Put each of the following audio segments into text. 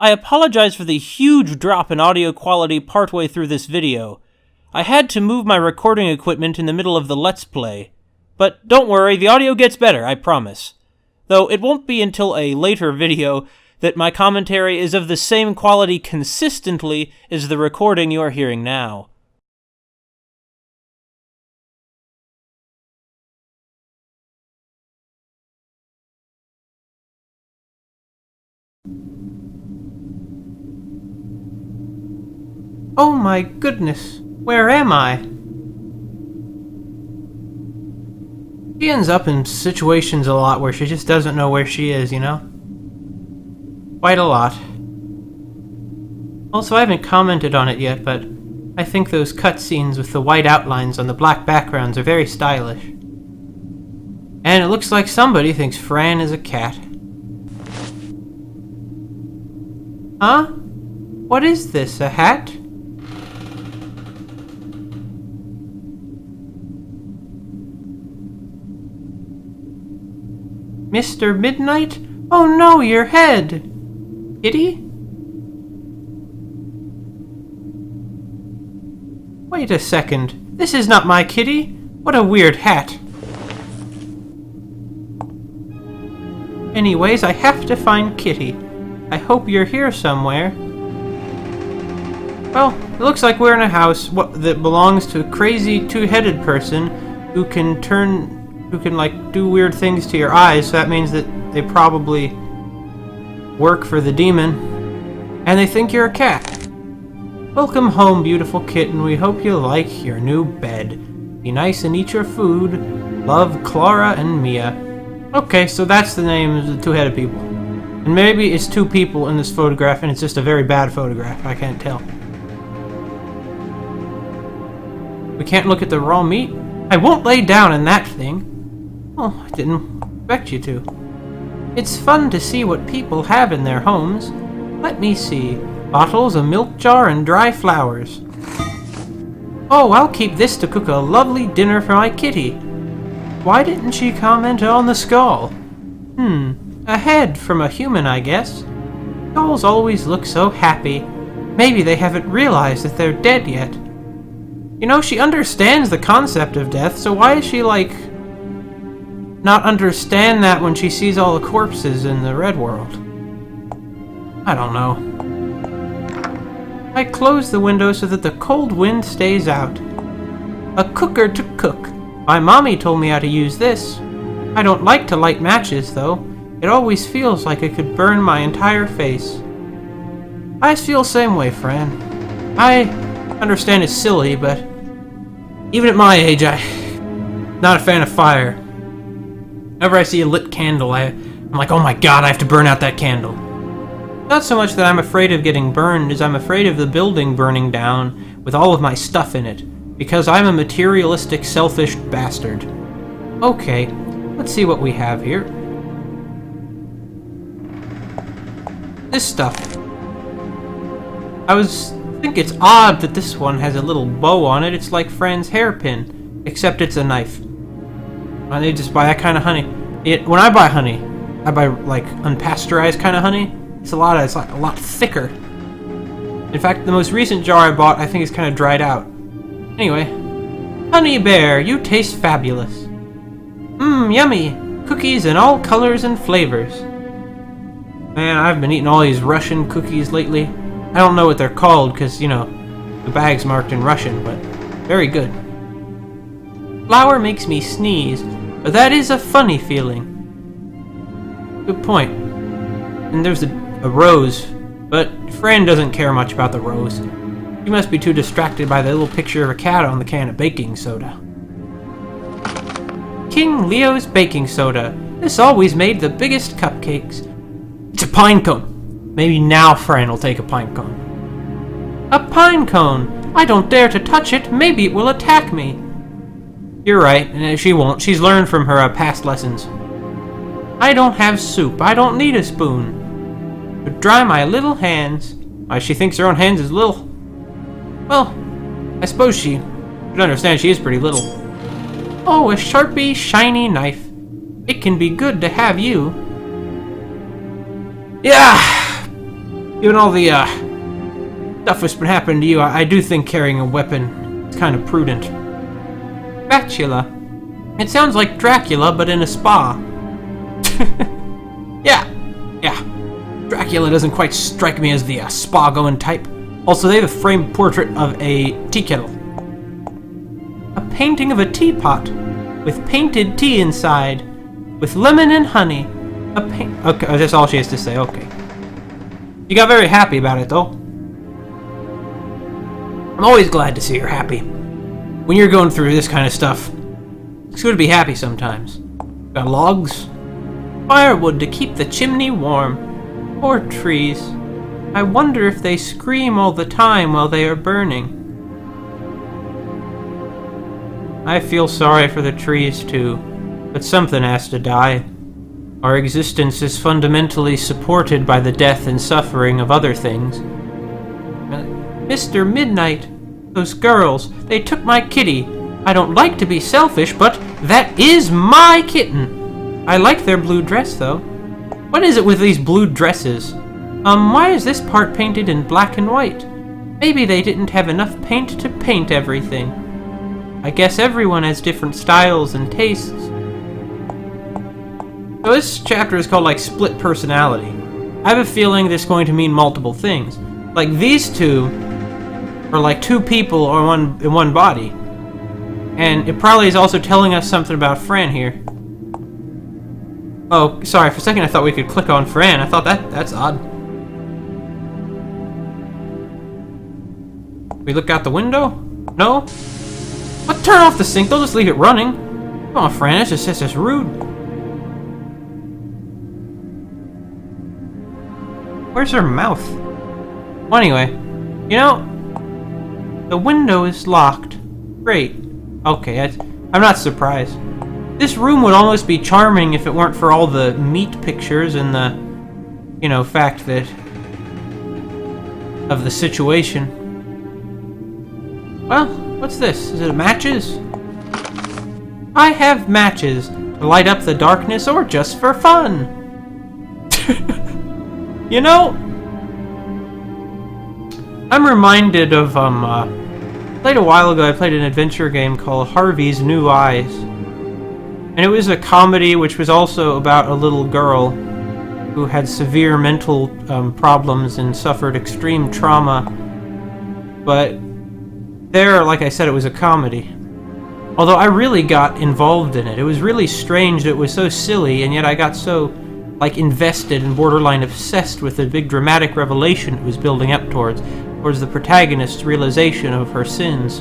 I apologize for the huge drop in audio quality partway through this video. I had to move my recording equipment in the middle of the Let's Play. But don't worry, the audio gets better, I promise. Though it won't be until a later video that my commentary is of the same quality consistently as the recording you're hearing now. Oh my goodness, where am I? She ends up in situations a lot where she just doesn't know where she is, you know? Quite a lot. Also, I haven't commented on it yet, but I think those cutscenes with the white outlines on the black backgrounds are very stylish. And it looks like somebody thinks Fran is a cat. Huh? What is this, a hat? Mr. Midnight? Oh no, your head! Kitty? Wait a second. This is not my kitty. What a weird hat. Anyways, I have to find Kitty. I hope you're here somewhere. Well, it looks like we're in a house that belongs to a crazy two-headed person who can do weird things to your eyes, so that means that they probably work for the demon, and they think you're a cat. Welcome home, beautiful kitten. We hope you like your new bed. Be nice and eat your food. Love, Clara and Mia. Okay, so that's the name of the two-headed people. And maybe it's two people in this photograph, and it's just a very bad photograph. I can't tell. We can't look at the raw meat? I won't lay down in that thing. Oh, I didn't expect you to. It's fun to see what people have in their homes. Let me see. Bottles, a milk jar, and dry flowers. Oh, I'll keep this to cook a lovely dinner for my kitty. Why didn't she comment on the skull? A head from a human, I guess. Skulls always look so happy. Maybe they haven't realized that they're dead yet. You know, she understands the concept of death, so why is she, not understand that when she sees all the corpses in the red world? I don't know. I close the window so that the cold wind stays out. A cooker to cook. My mommy told me how to use this. I don't like to light matches, though. It always feels like it could burn my entire face. I feel the same way, Fran. I understand it's silly, but even at my age, I'm not a fan of fire. Whenever I see a lit candle, I'm like, oh my god, I have to burn out that candle. Not so much that I'm afraid of getting burned, as I'm afraid of the building burning down with all of my stuff in it, because I'm a materialistic, selfish bastard. Okay, let's see what we have here. This stuff. I think it's odd that this one has a little bow on it. It's like Fran's hairpin, except it's a knife. Why they just buy that kind of honey? When I buy honey, I buy unpasteurized kind of honey. It's a lot thicker. In fact, the most recent jar I bought, I think, is kind of dried out. Anyway, Honey Bear, you taste fabulous. Yummy! Cookies in all colors and flavors. Man, I've been eating all these Russian cookies lately. I don't know what they're called because, the bag's marked in Russian, but very good. Flour makes me sneeze, but that is a funny feeling. Good point. And there's a rose, but Fran doesn't care much about the rose. She must be too distracted by the little picture of a cat on the can of baking soda. King Leo's baking soda. This always made the biggest cupcakes. It's a pine cone. Maybe now Fran will take a pine cone. A pine cone! I don't dare to touch it. Maybe it will attack me. You're right, and she won't. She's learned from her past lessons. I don't have soup. I don't need a spoon. To dry my little hands. Why, she thinks her own hands is little. Well, I suppose she should understand she is pretty little. Oh, a sharpie, shiny knife. It can be good to have you. Yeah! Given all the, stuff that's been happening to you, I do think carrying a weapon is kind of prudent. Dracula. It sounds like Dracula, but in a spa. Yeah. Dracula doesn't quite strike me as the spa-going type. Also, they have a framed portrait of a tea kettle. A painting of a teapot with painted tea inside, with lemon and honey. Okay, that's all she has to say. Okay. You got very happy about it, though. I'm always glad to see her happy. When you're going through this kind of stuff, it's good to be happy sometimes. Got logs? Firewood to keep the chimney warm. Poor trees. I wonder if they scream all the time while they are burning. I feel sorry for the trees too, but something has to die. Our existence is fundamentally supported by the death and suffering of other things. Mr. Midnight, those girls, they took my kitty. I don't like to be selfish, but that is my kitten. I like their blue dress, though. What is it with these blue dresses? Why is this part painted in black and white? Maybe they didn't have enough paint to paint everything. I guess everyone has different styles and tastes. So this chapter is called, like, Split Personality. I have a feeling this is going to mean multiple things. Like, these two are like two people in one body. And it probably is also telling us something about Fran here. Oh, sorry, for a second I thought we could click on Fran. I thought that's odd. We look out the window? No? What? Turn off the sink, they'll just leave it running. Come on, Fran, that's just rude. Where's her mouth? Well, anyway, you know, the window is locked. Great. Okay, I'm not surprised. This room would almost be charming if it weren't for all the meat pictures and the, you know, fact that of the situation. Well, what's this? Is it matches? I have matches to light up the darkness or just for fun. You know, I'm reminded of, played a while ago, I played an adventure game called Harvey's New Eyes. And it was a comedy which was also about a little girl who had severe mental problems and suffered extreme trauma. But there, like I said, it was a comedy. Although I really got involved in it. It was really strange that it was so silly, and yet I got so, like, invested and borderline obsessed with the big dramatic revelation it was building up towards the protagonist's realization of her sins.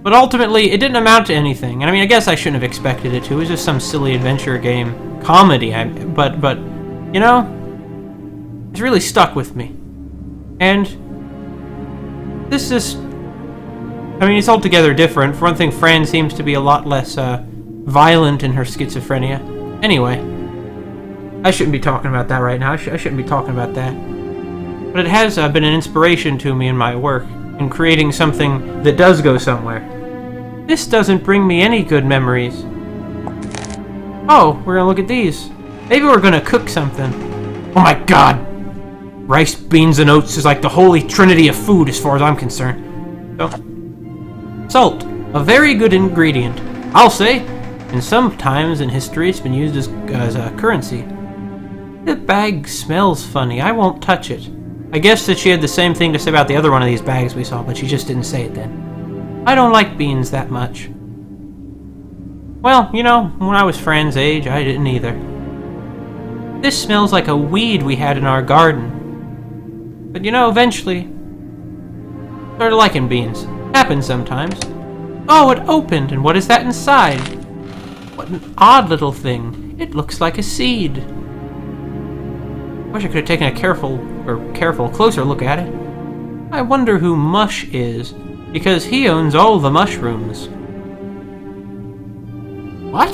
But ultimately, it didn't amount to anything. And I mean, I guess I shouldn't have expected it to. It was just some silly adventure game comedy. But you know, it's really stuck with me. And this is, I mean, it's altogether different. For one thing, Fran seems to be a lot less violent in her schizophrenia. Anyway, I shouldn't be talking about that right now. I shouldn't be talking about that. But it has been an inspiration to me in my work, in creating something that does go somewhere. This doesn't bring me any good memories. Oh, we're gonna look at these. Maybe we're gonna cook something. Oh my god! Rice, beans, and oats is like the holy trinity of food as far as I'm concerned. So, salt, a very good ingredient, I'll say, and sometimes in history it's been used as a currency. The bag smells funny, I won't touch it. I guess that she had the same thing to say about the other one of these bags we saw, but she just didn't say it then. I don't like beans that much. Well, you know, when I was Fran's age, I didn't either. This smells like a weed we had in our garden. But you know, eventually, started liking beans. Happens sometimes. Oh, it opened, and what is that inside? What an odd little thing. It looks like a seed. Wish I could have taken a closer look at it. I wonder who Mush is, because he owns all the mushrooms. What?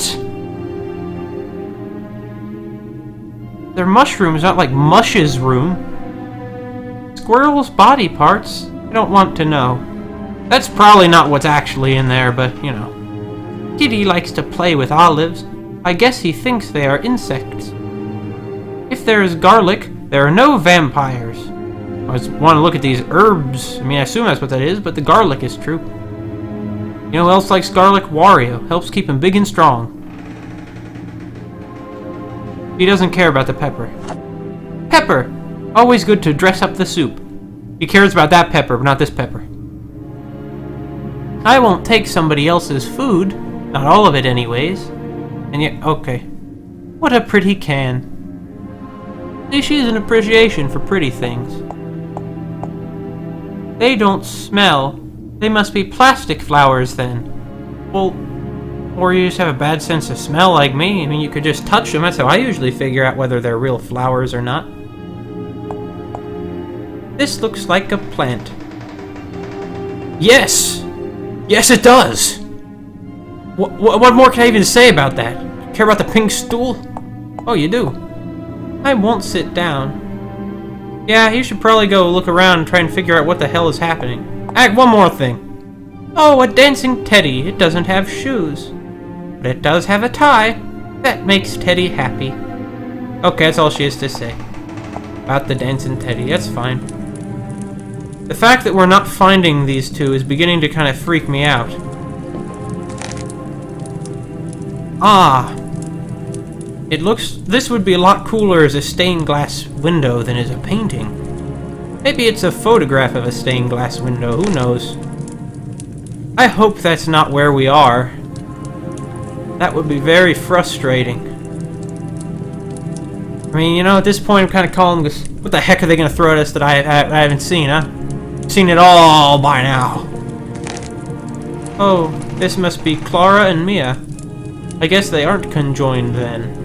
They're mushrooms, not like Mush's room. Squirrel's body parts? I don't want to know. That's probably not what's actually in there, but, you know. Kitty likes to play with olives. I guess he thinks they are insects. If there is garlic, there are no vampires. I just want to look at these herbs. I mean, I assume that's what that is, but the garlic is true. You know who else likes garlic? Wario. Helps keep him big and strong. He doesn't care about the pepper. Pepper! Always good to dress up the soup. He cares about that pepper, but not this pepper. I won't take somebody else's food. Not all of it, anyways. And yet, okay. What a pretty can. See, she has an appreciation for pretty things. They don't smell. They must be plastic flowers, then. Well, or you just have a bad sense of smell like me. I mean, you could just touch them. That's how I usually figure out whether they're real flowers or not. This looks like a plant. Yes! Yes, it does! What more can I even say about that? Care about the pink stool? Oh, you do? I won't sit down. Yeah, you should probably go look around and try and figure out what the hell is happening. One more thing. Oh, a dancing teddy. It doesn't have shoes. But it does have a tie. That makes Teddy happy. Okay, that's all she has to say. About the dancing teddy. That's fine. The fact that we're not finding these two is beginning to kind of freak me out. Ah. This would be a lot cooler as a stained glass window than as a painting. Maybe it's a photograph of a stained glass window, who knows? I hope that's not where we are. That would be very frustrating. I mean, you know, at this point I'm kind of calling this, what the heck are they going to throw at us that I haven't seen, huh? Seen it all by now. Oh, this must be Clara and Mia. I guess they aren't conjoined then.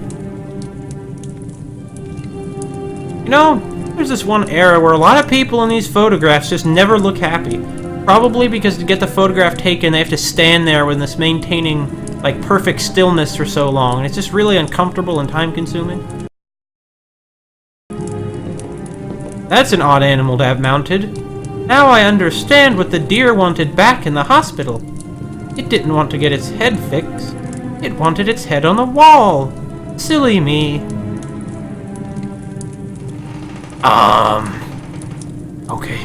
You know, there's this one era where a lot of people in these photographs just never look happy. Probably because to get the photograph taken, they have to stand there with this maintaining, like, perfect stillness for so long. And it's just really uncomfortable and time-consuming. That's an odd animal to have mounted. Now I understand what the deer wanted back in the hospital. It didn't want to get its head fixed. It wanted its head on the wall. Silly me. Okay.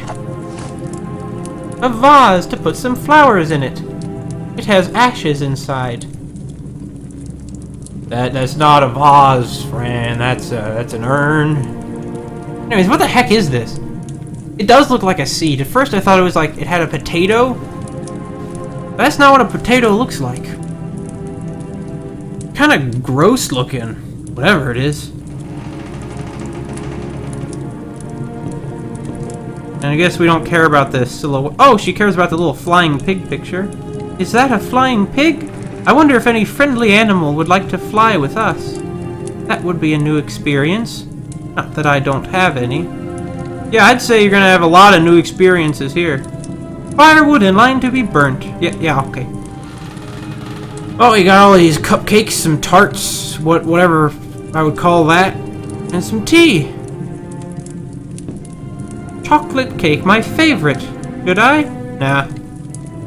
A vase to put some flowers in it. It has ashes inside. That's not a vase, Fran. That's an urn. Anyways, what the heck is this? It does look like a seed. At first I thought it was like it had a potato. But that's not what a potato looks like. Kind of gross looking. Whatever it is. And I guess we don't care about the silhouette. Oh, she cares about the little flying pig picture. Is that a flying pig? I wonder if any friendly animal would like to fly with us. That would be a new experience. Not that I don't have any. Yeah, I'd say you're gonna have a lot of new experiences here. Firewood in line to be burnt. Yeah, okay. Oh, you got all these cupcakes, some tarts, whatever I would call that, and some tea. Chocolate cake, my favorite. Should I? Nah.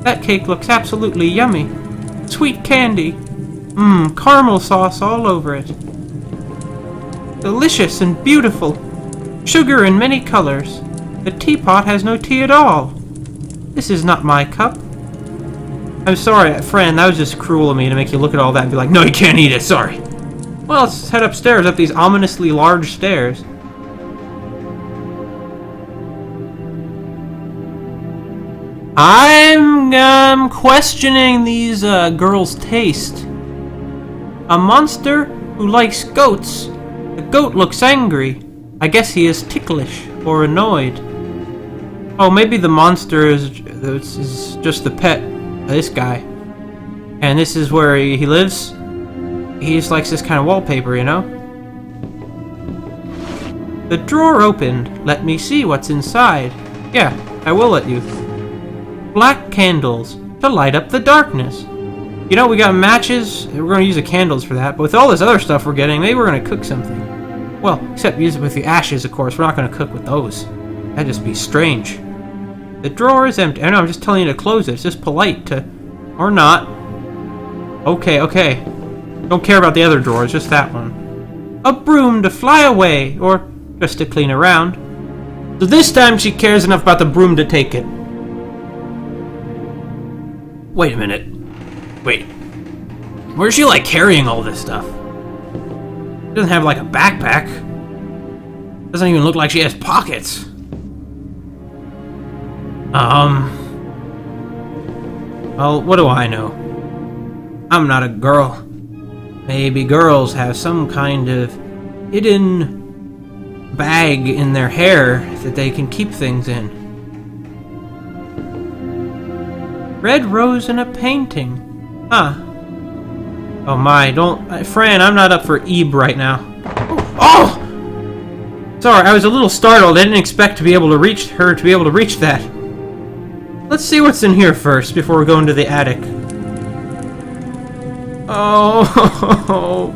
That cake looks absolutely yummy. Sweet candy. Caramel sauce all over it. Delicious and beautiful. Sugar in many colors. The teapot has no tea at all. This is not my cup. I'm sorry, Fran, that was just cruel of me to make you look at all that and be like, no, you can't eat it, sorry. Well, let's head upstairs, up these ominously large stairs. I'm questioning these girls' taste. A monster who likes goats. The goat looks angry. I guess he is ticklish or annoyed. Oh, maybe the monster is just the pet of this guy. And this is where he lives. He just likes this kind of wallpaper, you know? The drawer opened. Let me see what's inside. Yeah, I will let you. Black candles to light up the darkness. You know, we got matches. We're going to use the candles for that. But with all this other stuff we're getting, maybe we're going to cook something. Well, except use it with the ashes, of course. We're not going to cook with those. That'd just be strange. The drawer is empty. I know, I'm just telling you to close it. It's just polite to... Or not. Okay. Don't care about the other drawers, just that one. A broom to fly away. Or just to clean around. So this time she cares enough about the broom to take it. Wait a minute. Wait. Where's she, like, carrying all this stuff? She doesn't have, like, a backpack. Doesn't even look like she has pockets. Well, what do I know? I'm not a girl. Maybe girls have some kind of hidden bag in their hair that they can keep things in. Red rose in a painting. Huh. Oh my, don't... Fran, I'm not up for Ebe right now. Oh! Sorry, I was a little startled. I didn't expect to be able to reach her, to be able to reach that. Let's see what's in here first, before we go into the attic. Oh...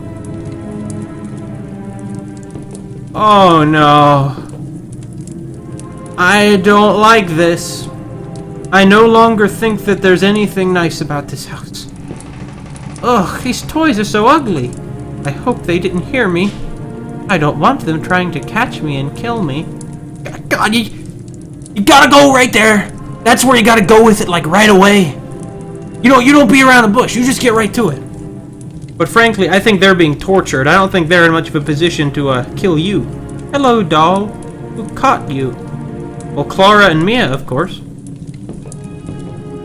Oh no. I don't like this. I no longer think that there's anything nice about this house. Ugh, these toys are so ugly. I hope they didn't hear me. I don't want them trying to catch me and kill me. God, you gotta go right there. That's where you gotta go with it, like right away. You don't beat around the bush. You just get right to it. But frankly, I think they're being tortured. I don't think they're in much of a position to kill you. Hello, doll. Who caught you? Well, Clara and Mia, of course.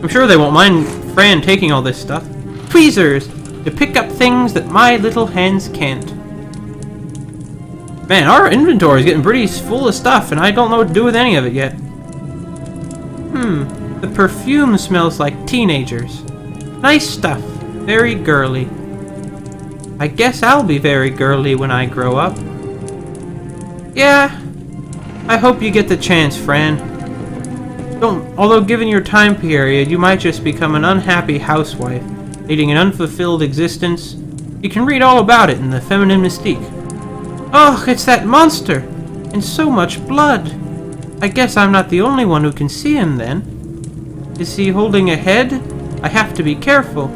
I'm sure they won't mind Fran taking all this stuff. Tweezers! To pick up things that my little hands can't. Man, our inventory is getting pretty full of stuff, and I don't know what to do with any of it yet. The perfume smells like teenagers. Nice stuff. Very girly. I guess I'll be very girly when I grow up. Yeah. I hope you get the chance, Fran. Although given your time period, you might just become an unhappy housewife, leading an unfulfilled existence. You can read all about it in the Feminine Mystique. Oh, it's that monster! And so much blood! I guess I'm not the only one who can see him then. Is he holding a head? I have to be careful.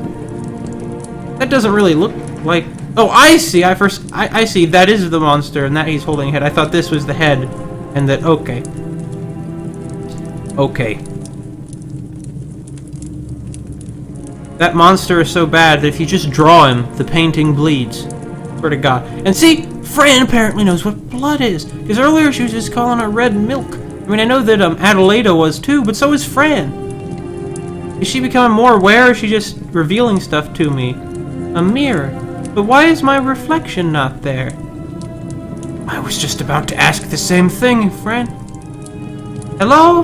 That doesn't really look like... Oh, I see! I see, that is the monster, and that he's holding a head. I thought this was the head, and that... Okay. Okay. That monster is so bad that if you just draw him, the painting bleeds. Swear to God. And see, Fran apparently knows what blood is. Because earlier she was just calling it red milk. I mean, I know that Adelaida was too, but so is Fran. Is she becoming more aware, or is she just revealing stuff to me? A mirror. But why is my reflection not there? I was just about to ask the same thing, Fran. Hello?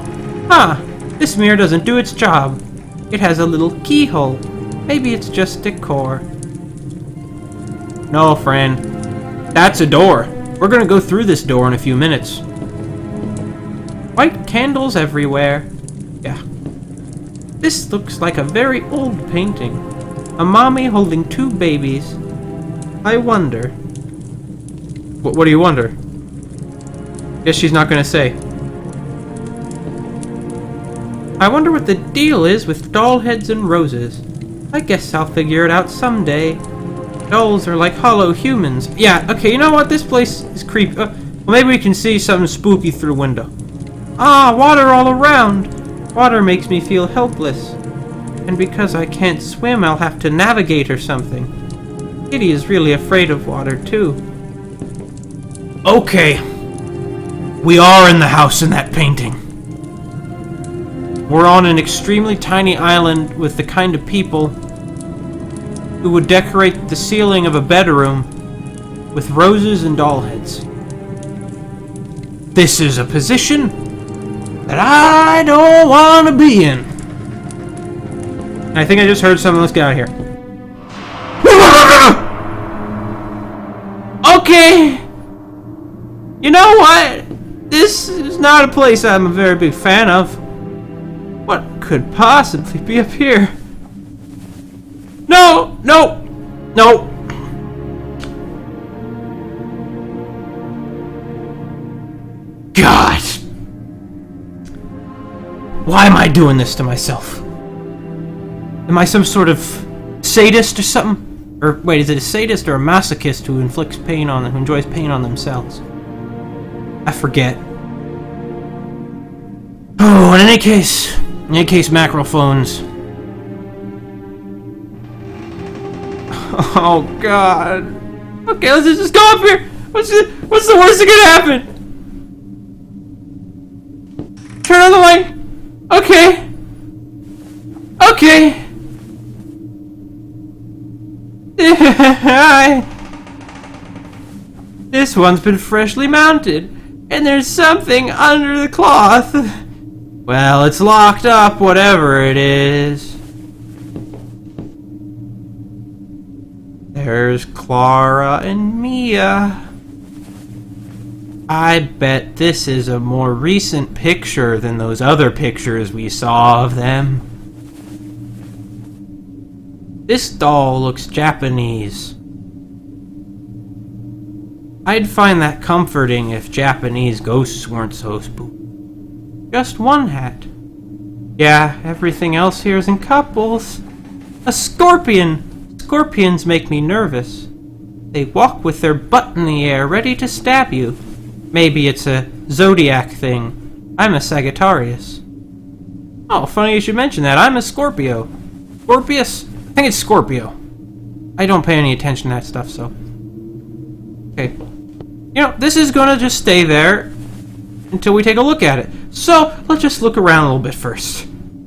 Huh. This mirror doesn't do its job. It has a little keyhole. Maybe it's just decor. No, Fran. That's a door. We're gonna go through this door in a few minutes. White candles everywhere. Yeah. This looks like a very old painting. A mommy holding two babies. I wonder. What do you wonder? Guess she's not gonna say. I wonder what the deal is with doll heads and roses. I guess I'll figure it out someday. Dolls are like hollow humans. Yeah, okay, you know what? This place is creepy. Well, maybe we can see something spooky through a window. Ah, water all around. Water makes me feel helpless. And because I can't swim, I'll have to navigate or something. Kitty is really afraid of water, too. Okay. We are in the house in that painting. We're on an extremely tiny island with the kind of people who would decorate the ceiling of a bedroom with roses and doll heads. This is a position that I don't want to be in. I think I just heard something. Let's get out of here. Okay. You know what? This is not a place I'm a very big fan of. What could possibly be up here? No! No! No! God! Why am I doing this to myself? Am I some sort of sadist or something? Or wait, is it a sadist or a masochist who inflicts pain on them, who enjoys pain on themselves? I forget. Oh, in any case, Mackerel phones. Oh God. Okay, let's just go up here. What's the worst that could happen? Turn on the light. Okay. Okay. This one's been freshly mounted, and there's something under the cloth. Well, it's locked up, whatever it is. There's Clara and Mia. I bet this is a more recent picture than those other pictures we saw of them. This doll looks Japanese. I'd find that comforting if Japanese ghosts weren't so spooky. Just one hat. Yeah, everything else here is in couples. A scorpion! Scorpions make me nervous. They walk with their butt in the air, ready to stab you. Maybe it's a zodiac thing. I'm a Sagittarius. Oh, funny you should mention that. I'm a Scorpio. Scorpius? I think it's Scorpio. I don't pay any attention to that stuff, so... Okay. You know, this is gonna just stay there until we take a look at it. So, let's just look around a little bit first.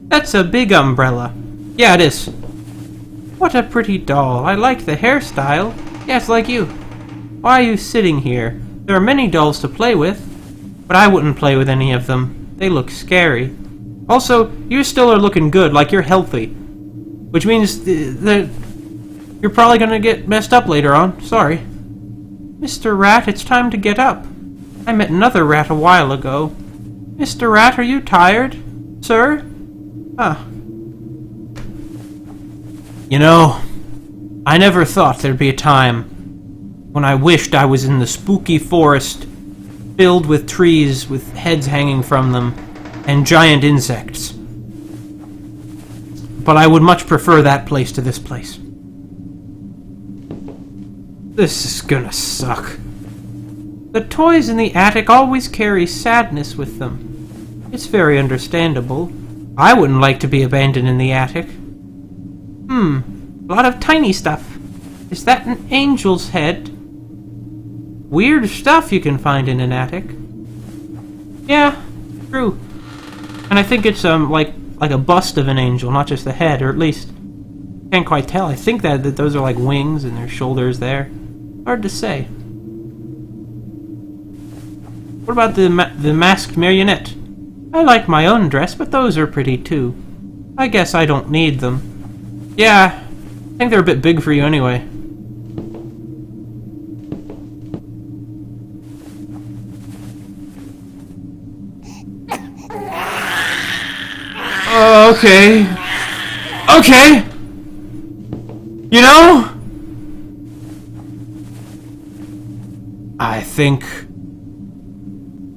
That's a big umbrella. Yeah, it is. What a pretty doll. I like the hairstyle. Yeah, it's like you. Why are you sitting here? There are many dolls to play with, but I wouldn't play with any of them. They look scary. Also, you still are looking good, like you're healthy. Which means that you're probably gonna get messed up later on. Sorry. Mr. Rat, it's time to get up. I met another rat a while ago. Mr. Rat, are you tired? Sir? Ah. You know, I never thought there'd be a time when I wished I was in the spooky forest filled with trees with heads hanging from them and giant insects. But I would much prefer that place to this place. This is gonna suck. The toys in the attic always carry sadness with them. It's very understandable. I wouldn't like to be abandoned in the attic. A lot of tiny stuff. Is that an angel's head? Weird stuff you can find in an attic. Yeah, true. And I think it's like a bust of an angel, not just the head, or at least can't quite tell. I think that those are like wings and their shoulders there. Hard to say. What about the masked marionette? I like my own dress, but those are pretty too. I guess I don't need them. Yeah, I think they're a bit big for you anyway. Okay. Okay! You know? I think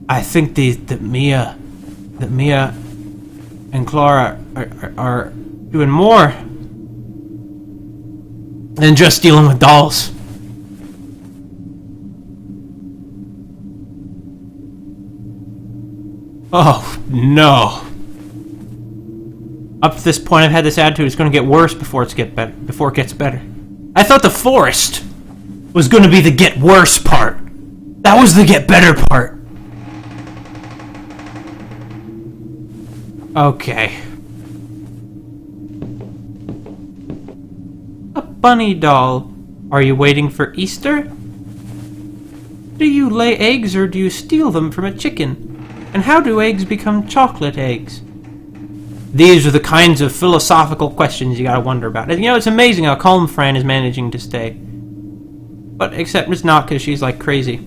that Mia and Clara are doing more than just dealing with dolls. Oh no! Up to this point, I've had this attitude. It's going to get worse before it gets better. I thought the forest was going to be the get worse part. That was the get better part. Okay. A bunny doll. Are you waiting for Easter? Do you lay eggs or do you steal them from a chicken? And how do eggs become chocolate eggs? These are the kinds of philosophical questions you gotta wonder about. And, you know, it's amazing how calm Fran is managing to stay. But except it's not, because she's like crazy.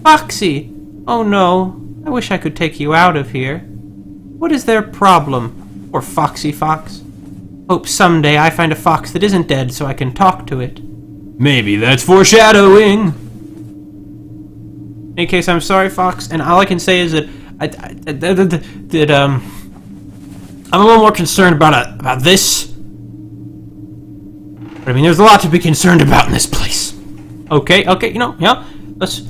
Foxy! Oh no, I wish I could take you out of here. What is their problem? Poor Foxy Fox. Hope someday I find a fox that isn't dead so I can talk to it. Maybe that's foreshadowing. In any case, I'm sorry, Fox, and all I can say is that I'm a little more concerned about this. But I mean, there's a lot to be concerned about in this place. Okay, you know, let's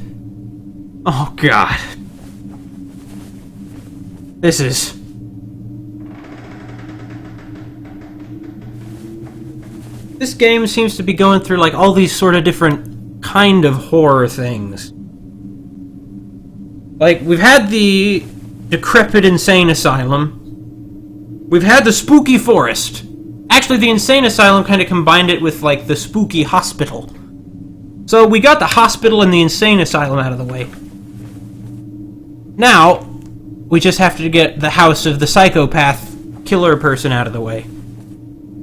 Oh, God. This is... This game seems to be going through, like, all these sort of different kind of horror things. Like, we've had the decrepit insane asylum. We've had the spooky forest. Actually, the insane asylum kind of combined it with, like, the spooky hospital. So, we got the hospital and the insane asylum out of the way. Now, we just have to get the house of the psychopath killer person out of the way.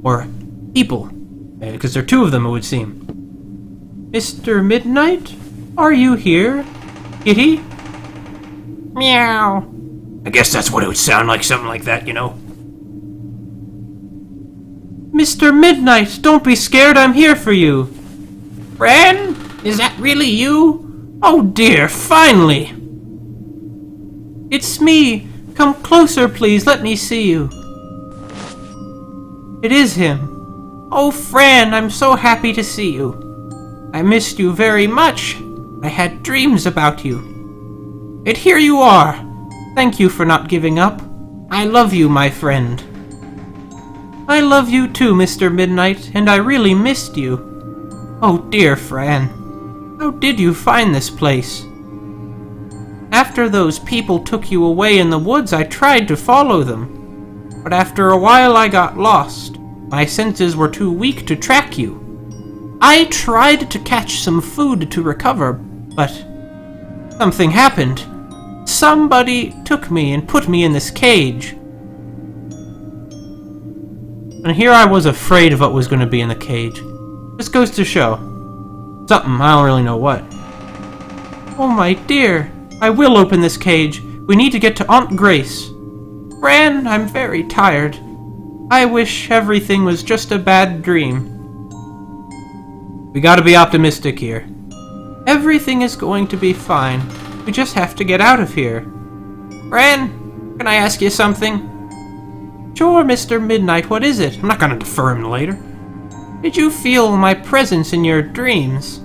Or people. Because there are two of them, it would seem. Mr. Midnight? Are you here? Kitty? Meow. I guess that's what it would sound like, something like that, you know. Mr. Midnight, don't be scared, I'm here for you. Fran? Is that really you? Oh dear, finally! It's me. Come closer, please, let me see you. It is him. Oh, Fran, I'm so happy to see you. I missed you very much. I had dreams about you. And here you are. Thank you for not giving up. I love you, my friend. I love you too, Mr. Midnight, and I really missed you. Oh dear, Fran. How did you find this place? After those people took you away in the woods, I tried to follow them. But after a while I got lost. My senses were too weak to track you. I tried to catch some food to recover, but something happened. Somebody took me and put me in this cage. And here I was afraid of what was going to be in the cage. This goes to show. Something, I don't really know what. Oh my dear, I will open this cage. We need to get to Aunt Grace. Fran, I'm very tired. I wish everything was just a bad dream. We gotta be optimistic here. Everything is going to be fine. We just have to get out of here. Fran, can I ask you something? Sure, Mr. Midnight, what is it? I'm not gonna defer him later. Did you feel my presence in your dreams?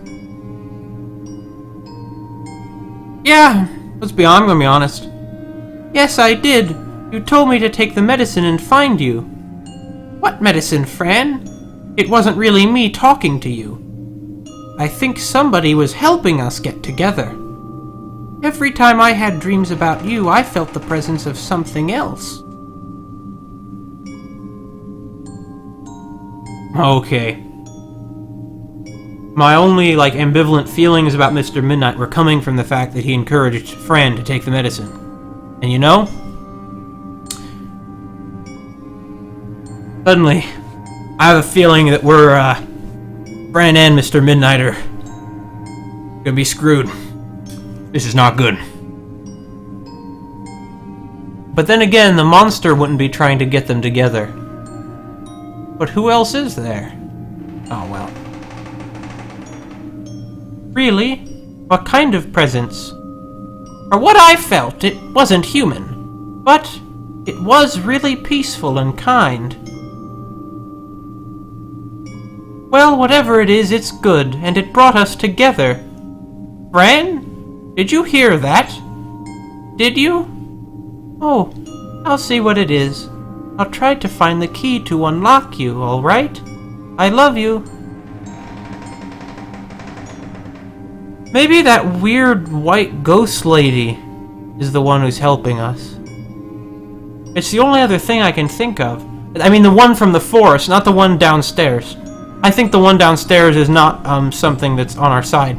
Yeah, I'm gonna be honest. Yes, I did. You told me to take the medicine and find you. What medicine, Fran? It wasn't really me talking to you. I think somebody was helping us get together. Every time I had dreams about you, I felt the presence of something else. Okay. My only, ambivalent feelings about Mr. Midnight were coming from the fact that he encouraged Fran to take the medicine. And you know? Suddenly, I have a feeling that we're, Fran and Mr. Midnight are gonna be screwed. This is not good. But then again, the monster wouldn't be trying to get them together. But who else is there? Oh, well. Really? What kind of presence? For what I felt, it wasn't human. But it was really peaceful and kind. Well, whatever it is, it's good, and it brought us together. Fran? Did you hear that? Did you? Oh, I'll see what it is. I'll try to find the key to unlock you, all right? I love you. Maybe that weird white ghost lady is the one who's helping us. It's the only other thing I can think of. I mean, the one from the forest, not the one downstairs. I think the one downstairs is not something that's on our side.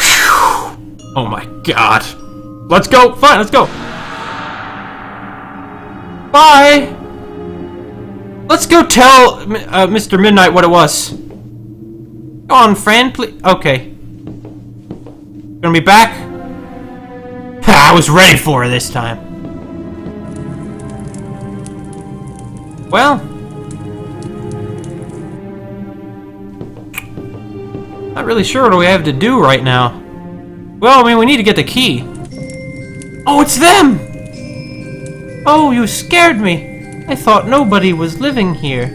Whew. Oh my god. Let's go! Fine, let's go! Bye! Let's go tell Mr. Midnight what it was. Go on, Fran, please. Okay. Gonna be back? Ha, I was ready for her this time. Well. Not really sure what we have to do right now. Well, I mean, we need to get the key. Oh, it's them! Oh, you scared me. I thought nobody was living here.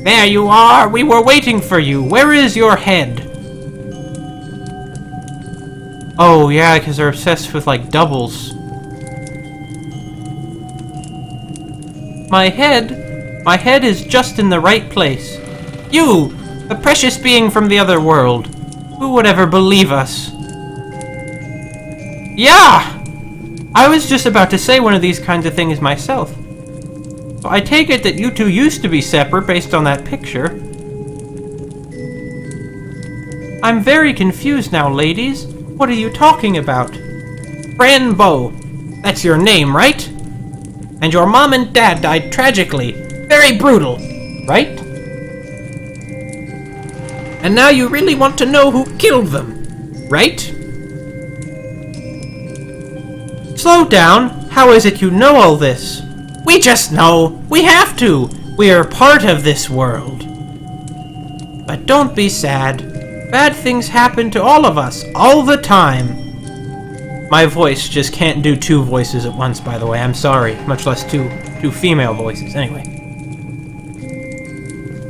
There you are. We were waiting for you. Where is your head? Oh, yeah, because they're obsessed with, like, doubles. My head is just in the right place. You, the precious being from the other world. Who would ever believe us? Yeah! I was just about to say one of these kinds of things myself. So I take it that you two used to be separate based on that picture. I'm very confused now, ladies. What are you talking about? Fran Bow. That's your name, right? And your mom and dad died tragically. Very brutal, right? And now you really want to know who killed them, right? Slow down. How is it you know all this? We just know. We have to. We are part of this world. But don't be sad. Bad things happen to all of us, all the time. My voice just can't do two voices at once, by the way. I'm sorry. Much less two female voices. Anyway.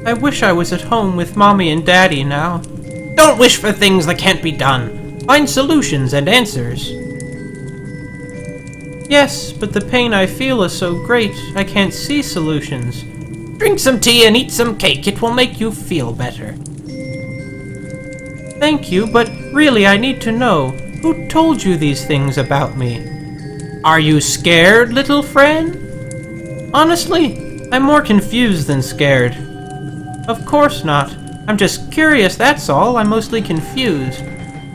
I wish I was at home with Mommy and Daddy now. Don't wish for things that can't be done. Find solutions and answers. Yes, but the pain I feel is so great, I can't see solutions. Drink some tea and eat some cake. It will make you feel better. Thank you, but really I need to know. Who told you these things about me? Are you scared, little Fran? Honestly, I'm more confused than scared. Of course not. I'm just curious, that's all. I'm mostly confused.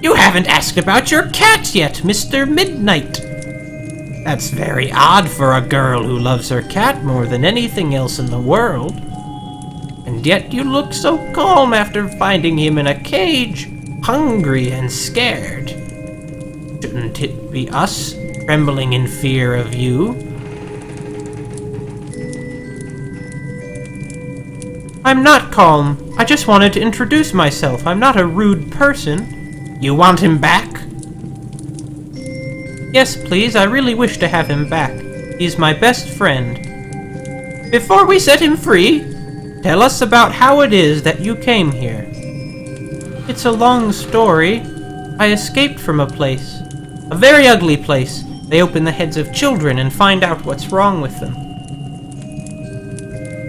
You haven't asked about your cat yet, Mr. Midnight. That's very odd for a girl who loves her cat more than anything else in the world. And yet you look so calm after finding him in a cage, hungry and scared. Shouldn't it be us, trembling in fear of you? I'm not calm. I just wanted to introduce myself. I'm not a rude person. You want him back? Yes, please. I really wish to have him back. He's my best friend. Before we set him free, tell us about how it is that you came here. It's a long story. I escaped from a place. A very ugly place. They open the heads of children and find out what's wrong with them.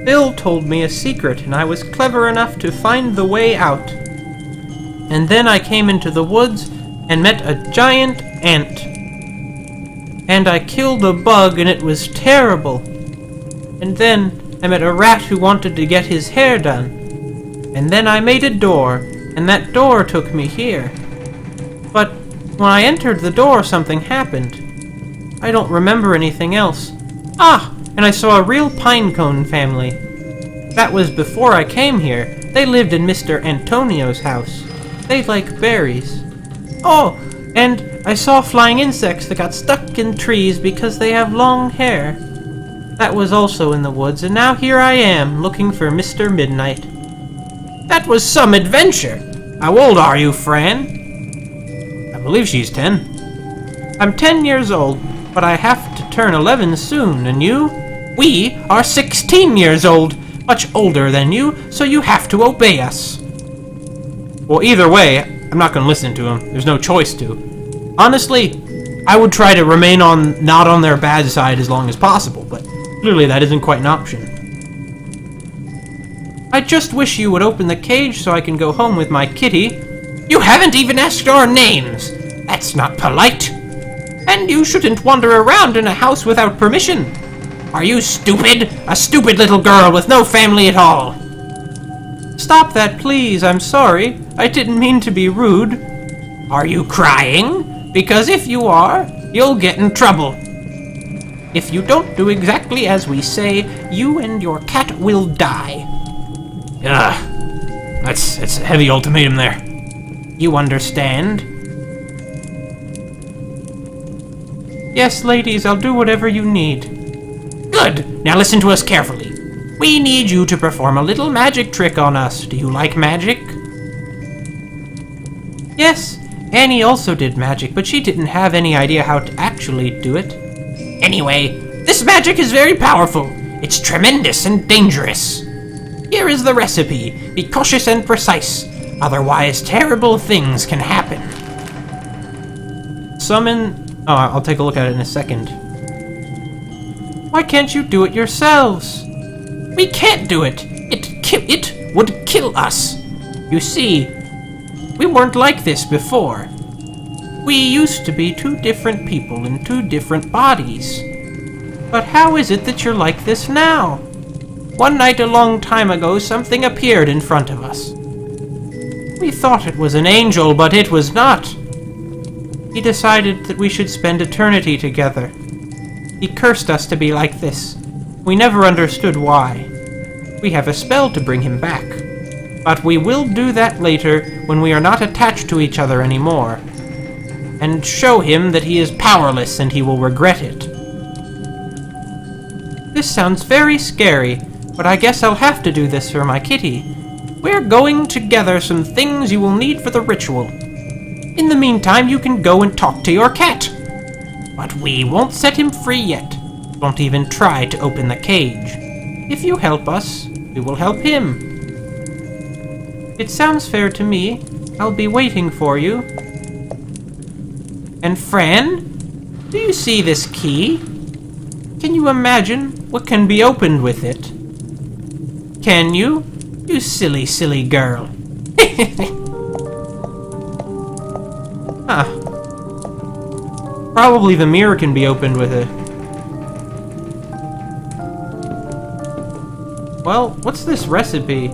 Bill told me a secret, and I was clever enough to find the way out. And then I came into the woods and met a giant ant. And I killed a bug, and it was terrible. And then I met a rat who wanted to get his hair done. And then I made a door, and that door took me here. But when I entered the door, something happened. I don't remember anything else. Ah! And I saw a real pinecone family. That was before I came here. They lived in Mr. Antonio's house. They like berries. Oh, and I saw flying insects that got stuck in trees because they have long hair. That was also in the woods, and now here I am, looking for Mr. Midnight. That was some adventure. How old are you, Fran? I believe she's 10. I'm 10 years old, but I have to turn 11 soon, and you? We are 16 years old, much older than you, so you have to obey us. Well, either way, I'm not going to listen to him. There's no choice to. Honestly, I would try to remain not on their bad side as long as possible, but clearly that isn't quite an option. I just wish you would open the cage so I can go home with my kitty. You haven't even asked our names. That's not polite. And you shouldn't wander around in a house without permission. Are you stupid? A stupid little girl with no family at all. Stop that, please. I'm sorry. I didn't mean to be rude. Are you crying? Because if you are, you'll get in trouble. If you don't do exactly as we say, you and your cat will die. That's a heavy ultimatum there. You understand? Yes, ladies, I'll do whatever you need. Good. Now listen to us carefully. We need you to perform a little magic trick on us. Do you like magic? Yes, Annie also did magic, but she didn't have any idea how to actually do it. Anyway, this magic is very powerful. It's tremendous and dangerous. Here is the recipe. Be cautious and precise. Otherwise, terrible things can happen. summon... Oh, I'll take a look at it in a second. Why can't you do it yourselves? We can't do it! It would kill us! You see, we weren't like this before. We used to be two different people in two different bodies. But how is it that you're like this now? One night a long time ago, something appeared in front of us. We thought it was an angel, but it was not. He decided that we should spend eternity together. He cursed us to be like this. We never understood why. We have a spell to bring him back. But we will do that later when we are not attached to each other anymore. And show him that he is powerless and he will regret it. This sounds very scary, but I guess I'll have to do this for my kitty. We're going to gather some things you will need for the ritual. In the meantime, you can go and talk to your cat. But we won't set him free yet. Don't even try to open the cage. If you help us, we will help him. It sounds fair to me. I'll be waiting for you. And Fran, do you see this key? Can you imagine what can be opened with it? Can you? You silly, silly girl. Huh. Probably the mirror can be opened with it. Well, what's this recipe?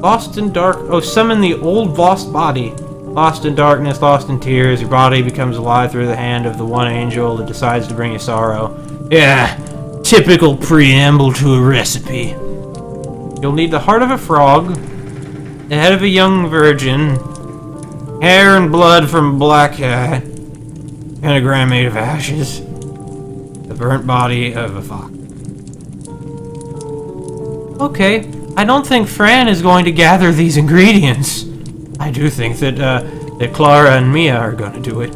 Lost in dark... Oh, summon the old lost body. Lost in darkness, lost in tears, your body becomes alive through the hand of the one angel that decides to bring you sorrow. Yeah, typical preamble to a recipe. You'll need the heart of a frog, the head of a young virgin, hair and blood from a black cat, pentagram made of ashes, the burnt body of a fox. Okay, I don't think Fran is going to gather these ingredients. I do think that Clara and Mia are going to do it.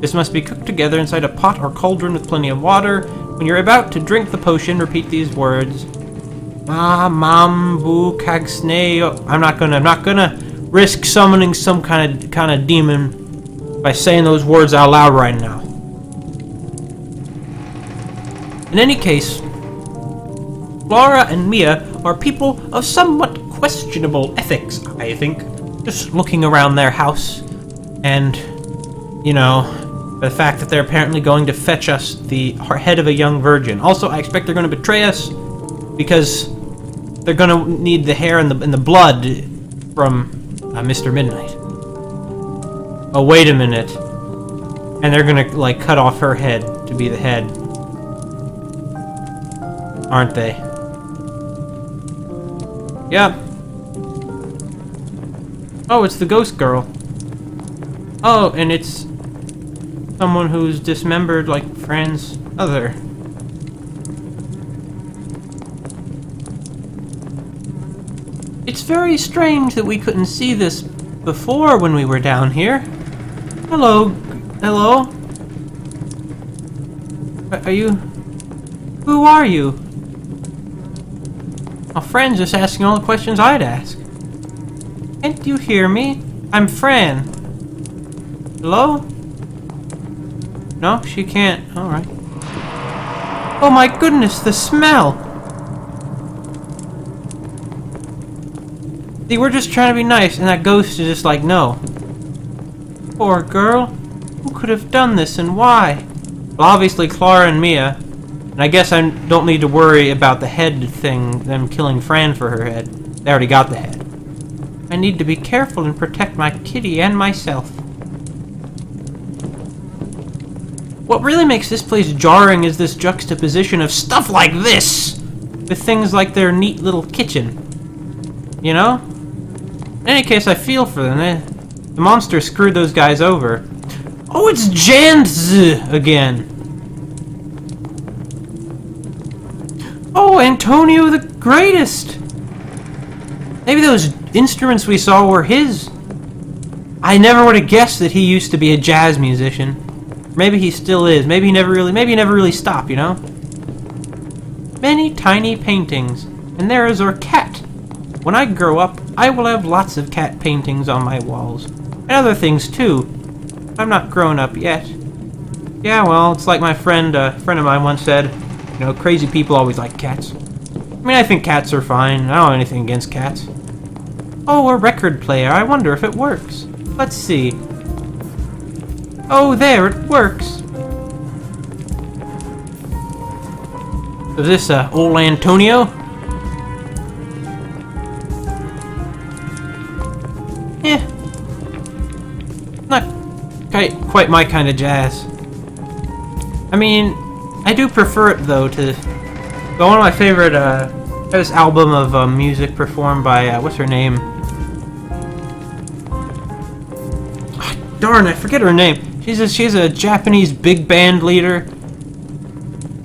This must be cooked together inside a pot or cauldron with plenty of water. When you're about to drink the potion, repeat these words. Mambu kagsne. I'm not gonna risk summoning some kind of demon by saying those words out loud right now. In any case, Clara and Mia are people of somewhat questionable ethics, I think. Just looking around their house, and, you know, the fact that they're apparently going to fetch us the head of a young virgin. Also, I expect they're going to betray us because they're going to need the hair and the blood from Mr. Midnight. Oh, wait a minute. And they're going to, like, cut off her head to be the head. Aren't they? Yeah. Oh, it's the ghost girl. Oh, and it's someone who's dismembered like Fran's other. It's very strange that we couldn't see this before when we were down here. Hello. Hello? Are you... Who are you? My friend's just asking all the questions I'd ask. Can't you hear me? I'm Fran. Hello? No, she can't. Alright. Oh my goodness, the smell! See, we're just trying to be nice, and that ghost is just like, no. Poor girl. Who could have done this, and why? Well, obviously Clara and Mia. And I guess I don't need to worry about the head thing, them killing Fran for her head. They already got the head. I need to be careful and protect my kitty and myself. What really makes this place jarring is this juxtaposition of stuff like this with things like their neat little kitchen. You know? In any case, I feel for them. The monster screwed those guys over. Oh, it's Jans again. Oh, Antonio the Greatest. Maybe those instruments we saw were his. I never would have guessed that he used to be a jazz musician. Maybe he still is. Maybe he never really stopped, you know? Many tiny paintings. And there is our cat. When I grow up, I will have lots of cat paintings on my walls. And other things too. I'm not grown up yet. Yeah, well, it's like my friend of mine once said, you know, crazy people always like cats. I mean, I think cats are fine. I don't have anything against cats. Oh, a record player. I wonder if it works. Let's see. Oh, there, it works. Is this, old Antonio? Eh. Not quite my kind of jazz. I mean, I do prefer it, though, to... But one of my favorite, this album of, music performed by, what's her name? Oh, darn, I forget her name. She's a Japanese big band leader.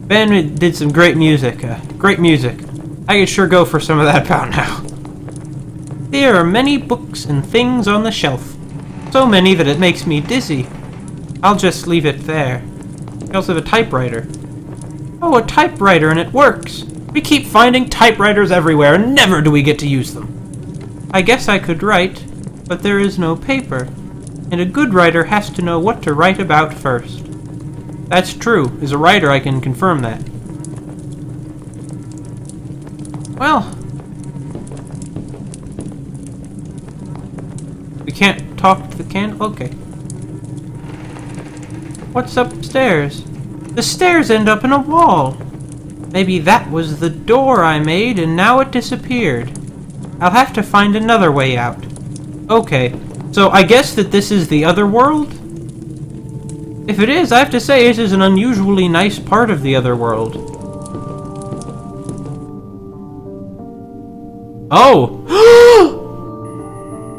Ben did some great music, great music. I could sure go for some of that about now. There are many books and things on the shelf. So many that it makes me dizzy. I'll just leave it there. We also have a typewriter. Oh, a typewriter, and it works! We keep finding typewriters everywhere, and never do we get to use them. I guess I could write, but there is no paper. And a good writer has to know what to write about first. That's true. As a writer, I can confirm that. Well... We can't talk to the candle? Okay. What's upstairs? The stairs end up in a wall. Maybe that was the door I made and now it disappeared. I'll have to find another way out. Okay, so I guess that this is the other world? If it is, I have to say this is an unusually nice part of the other world. Oh!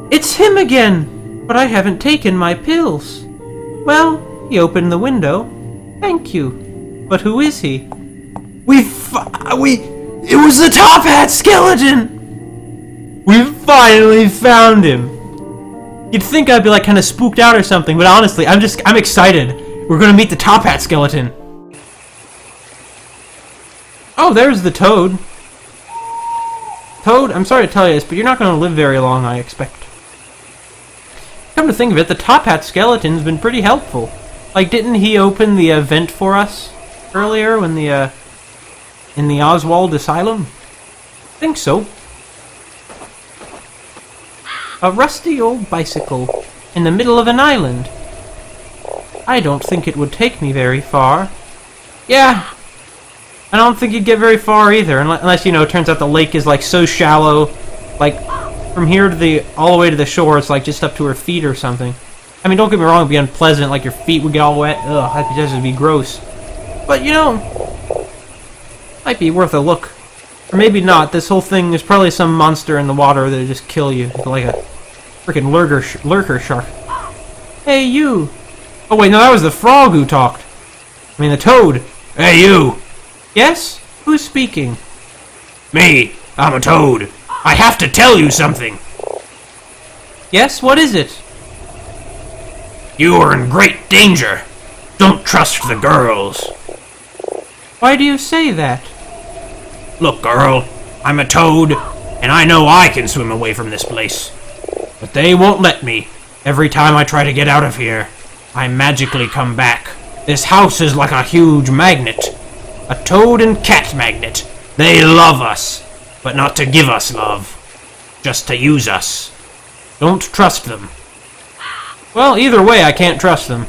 It's him again! But I haven't taken my pills. Well, he opened the window. Thank you. But who is he? It was the Top Hat skeleton! We finally found him! You'd think I'd be like kind of spooked out or something, but honestly, I'm excited. We're gonna meet the Top Hat skeleton. Oh, there's the Toad. Toad, I'm sorry to tell you this, but you're not gonna live very long, I expect. Come to think of it, the Top Hat skeleton's been pretty helpful. Like, didn't he open the vent for us earlier when in the Oswald Asylum? I think so. A rusty old bicycle in the middle of an island. I don't think it would take me very far. Yeah, I don't think you'd get very far either, unless, you know, it turns out the lake is, like, so shallow, like, from here to all the way to the shore, it's, like, just up to her feet or something. I mean, don't get me wrong, it'd be unpleasant, like, your feet would get all wet. Ugh, that'd just be gross. But, you know, might be worth a look. Or maybe not. This whole thing, there's probably some monster in the water that'll just kill you. Like a freaking lurker shark. Hey, you! Oh, wait, no, that was the frog who talked. I mean, the toad. Hey, you! Yes? Who's speaking? Me. I'm a toad. I have to tell you something. Yes? What is it? You are in great danger. Don't trust the girls. Why do you say that? Look, girl, I'm a toad, and I know I can swim away from this place. But they won't let me. Every time I try to get out of here, I magically come back. This house is like a huge magnet. A toad and cat magnet. They love us, but not to give us love. Just to use us. Don't trust them. Well, either way, I can't trust them.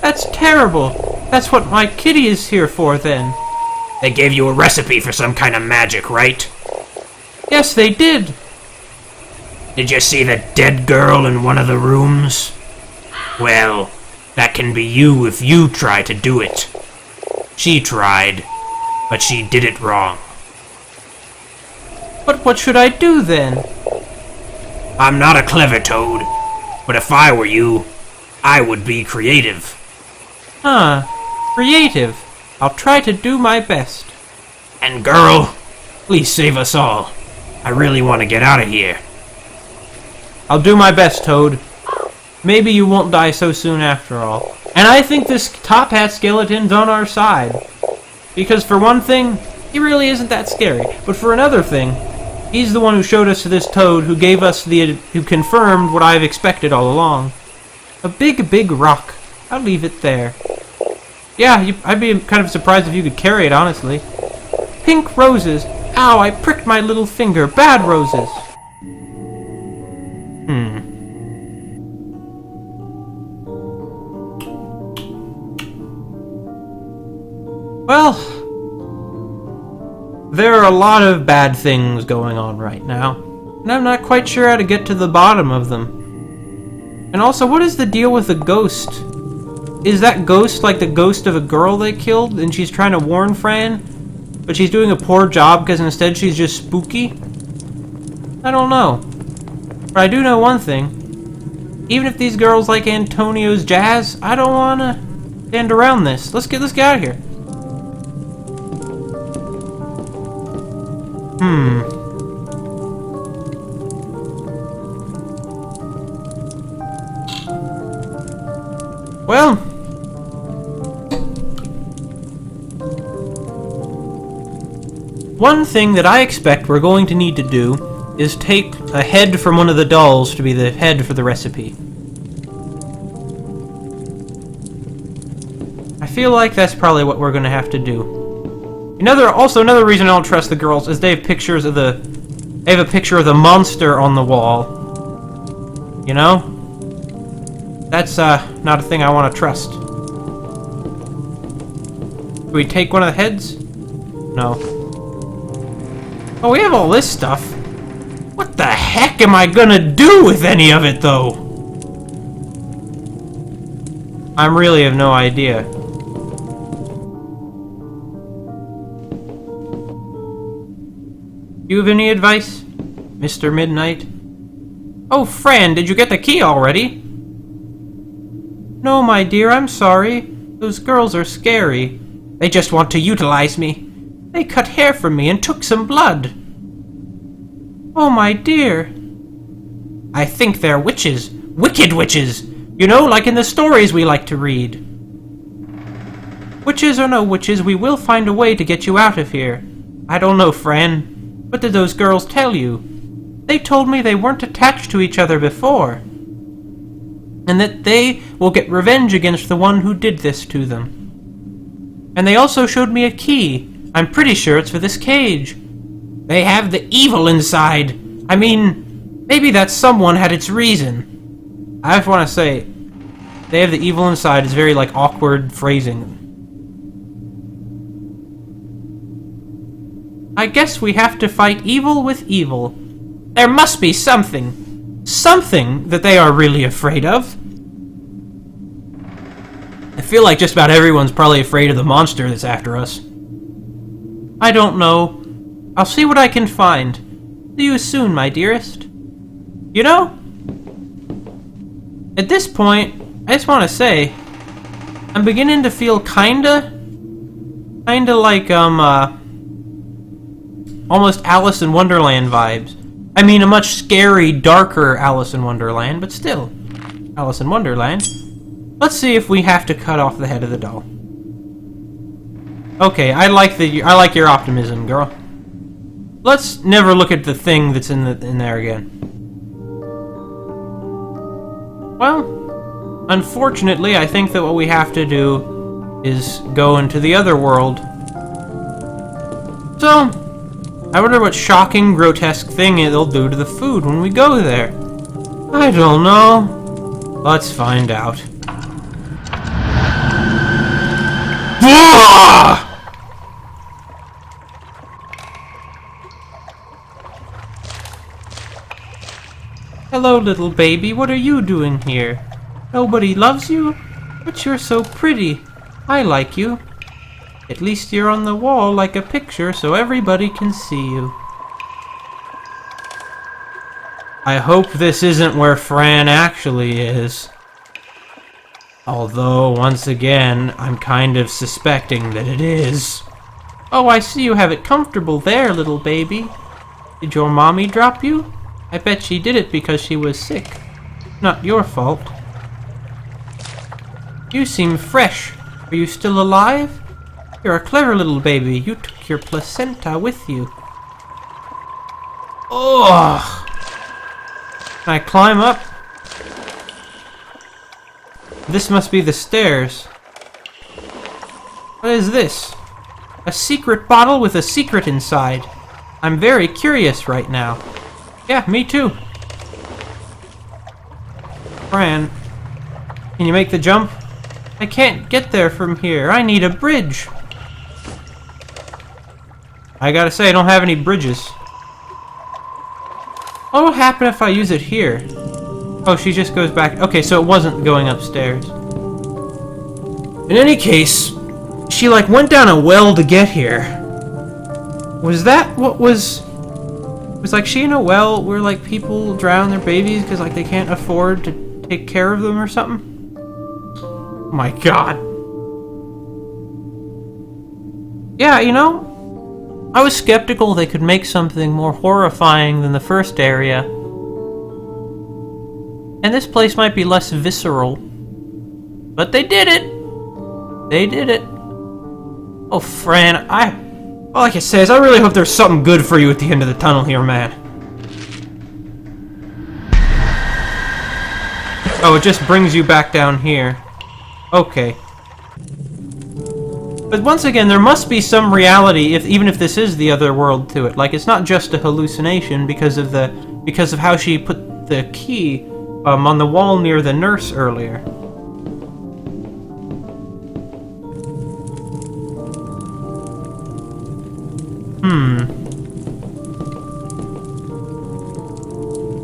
That's terrible. That's what my kitty is here for, then. They gave you a recipe for some kind of magic, right? Yes, they did. Did you see the dead girl in one of the rooms? Well, that can be you if you try to do it. She tried, but she did it wrong. But what should I do, then? I'm not a clever toad, but if I were you, I would be creative. Huh. Creative. I'll try to do my best. And girl, please save us all. I really want to get out of here. I'll do my best, Toad. Maybe you won't die so soon after all. And I think this Top Hat skeleton's on our side. Because for one thing, he really isn't that scary. But for another thing, He's the one who showed us this toad, who confirmed what I've expected all along. A big, big rock. I'll leave it there. Yeah, I'd be kind of surprised if you could carry it, honestly. Pink roses. Ow, I pricked my little finger. Bad roses. Well, there are a lot of bad things going on right now, and I'm not quite sure how to get to the bottom of them. And also, what is the deal with the ghost? Is that ghost like the ghost of a girl they killed, and she's trying to warn Fran, but she's doing a poor job because instead she's just spooky? I don't know. But I do know one thing. Even if these girls like Antonio's jazz, I don't want to stand around this. Let's get out of here. Well, one thing that I expect we're going to need to do is take a head from one of the dolls to be the head for the recipe. I feel like that's probably what we're going to have to do. Another reason I don't trust the girls is they have pictures of they have a picture of the monster on the wall. You know? That's not a thing I want to trust. Do we take one of the heads? No. Oh, we have all this stuff. What the heck am I gonna do with any of it, though? I really have no idea. You have any advice, Mr. Midnight? Oh, Fran, did you get the key already? No, my dear, I'm sorry. Those girls are scary. They just want to utilize me. They cut hair from me and took some blood. Oh, my dear. I think they're witches. Wicked witches! You know, like in the stories we like to read. Witches or no witches, we will find a way to get you out of here. I don't know, Fran. What did those girls tell you? They told me they weren't attached to each other before, and that they will get revenge against the one who did this to them. And they also showed me a key. I'm pretty sure it's for this cage. They have the evil inside. I mean, maybe that someone had its reason. I just want to say, they have the evil inside is very, like, awkward phrasing. I guess we have to fight evil with evil. There must be something that they are really afraid of. I feel like just about everyone's probably afraid of the monster that's after us. I don't know. I'll see what I can find. See you soon, my dearest. You know, at this point, I just want to say, I'm beginning to feel kinda like, almost Alice in Wonderland vibes. I mean, a much scary, darker Alice in Wonderland, but still, Alice in Wonderland. Let's see if we have to cut off the head of the doll. Okay, I like your optimism, girl. Let's never look at the thing that's in there again. Well, unfortunately, I think that what we have to do is go into the other world. So, I wonder what shocking, grotesque thing it'll do to the food when we go there. I don't know. Let's find out. Hello, little baby. What are you doing here? Nobody loves you? But you're so pretty. I like you. At least you're on the wall like a picture so everybody can see you. I hope this isn't where Fran actually is. Although, once again, I'm kind of suspecting that it is. Oh, I see you have it comfortable there, little baby. Did your mommy drop you? I bet she did it because she was sick. Not your fault. You seem fresh. Are you still alive? You're a clever little baby. You took your placenta with you. Ugh. Can I climb up? This must be the stairs. What is this? A secret bottle with a secret inside. I'm very curious right now. Yeah, me too. Fran, can you make the jump? I can't get there from here. I need a bridge. I gotta say, I don't have any bridges. What will happen if I use it here? Oh, she just goes back. Okay, so it wasn't going upstairs. In any case, she like went down a well to get here. Was that what was... Was like she in a well where like people drown their babies because like they can't afford to take care of them or something? Oh my god. Yeah, you know, I was skeptical they could make something more horrifying than the first area. And this place might be less visceral. But they did it! They did it. Oh, Fran, all I can say is I really hope there's something good for you at the end of the tunnel here, man. Oh, it just brings you back down here. Okay. But once again, there must be some reality, even if this is the other world to it. Like, it's not just a hallucination because of how she put the key on the wall near the nurse earlier.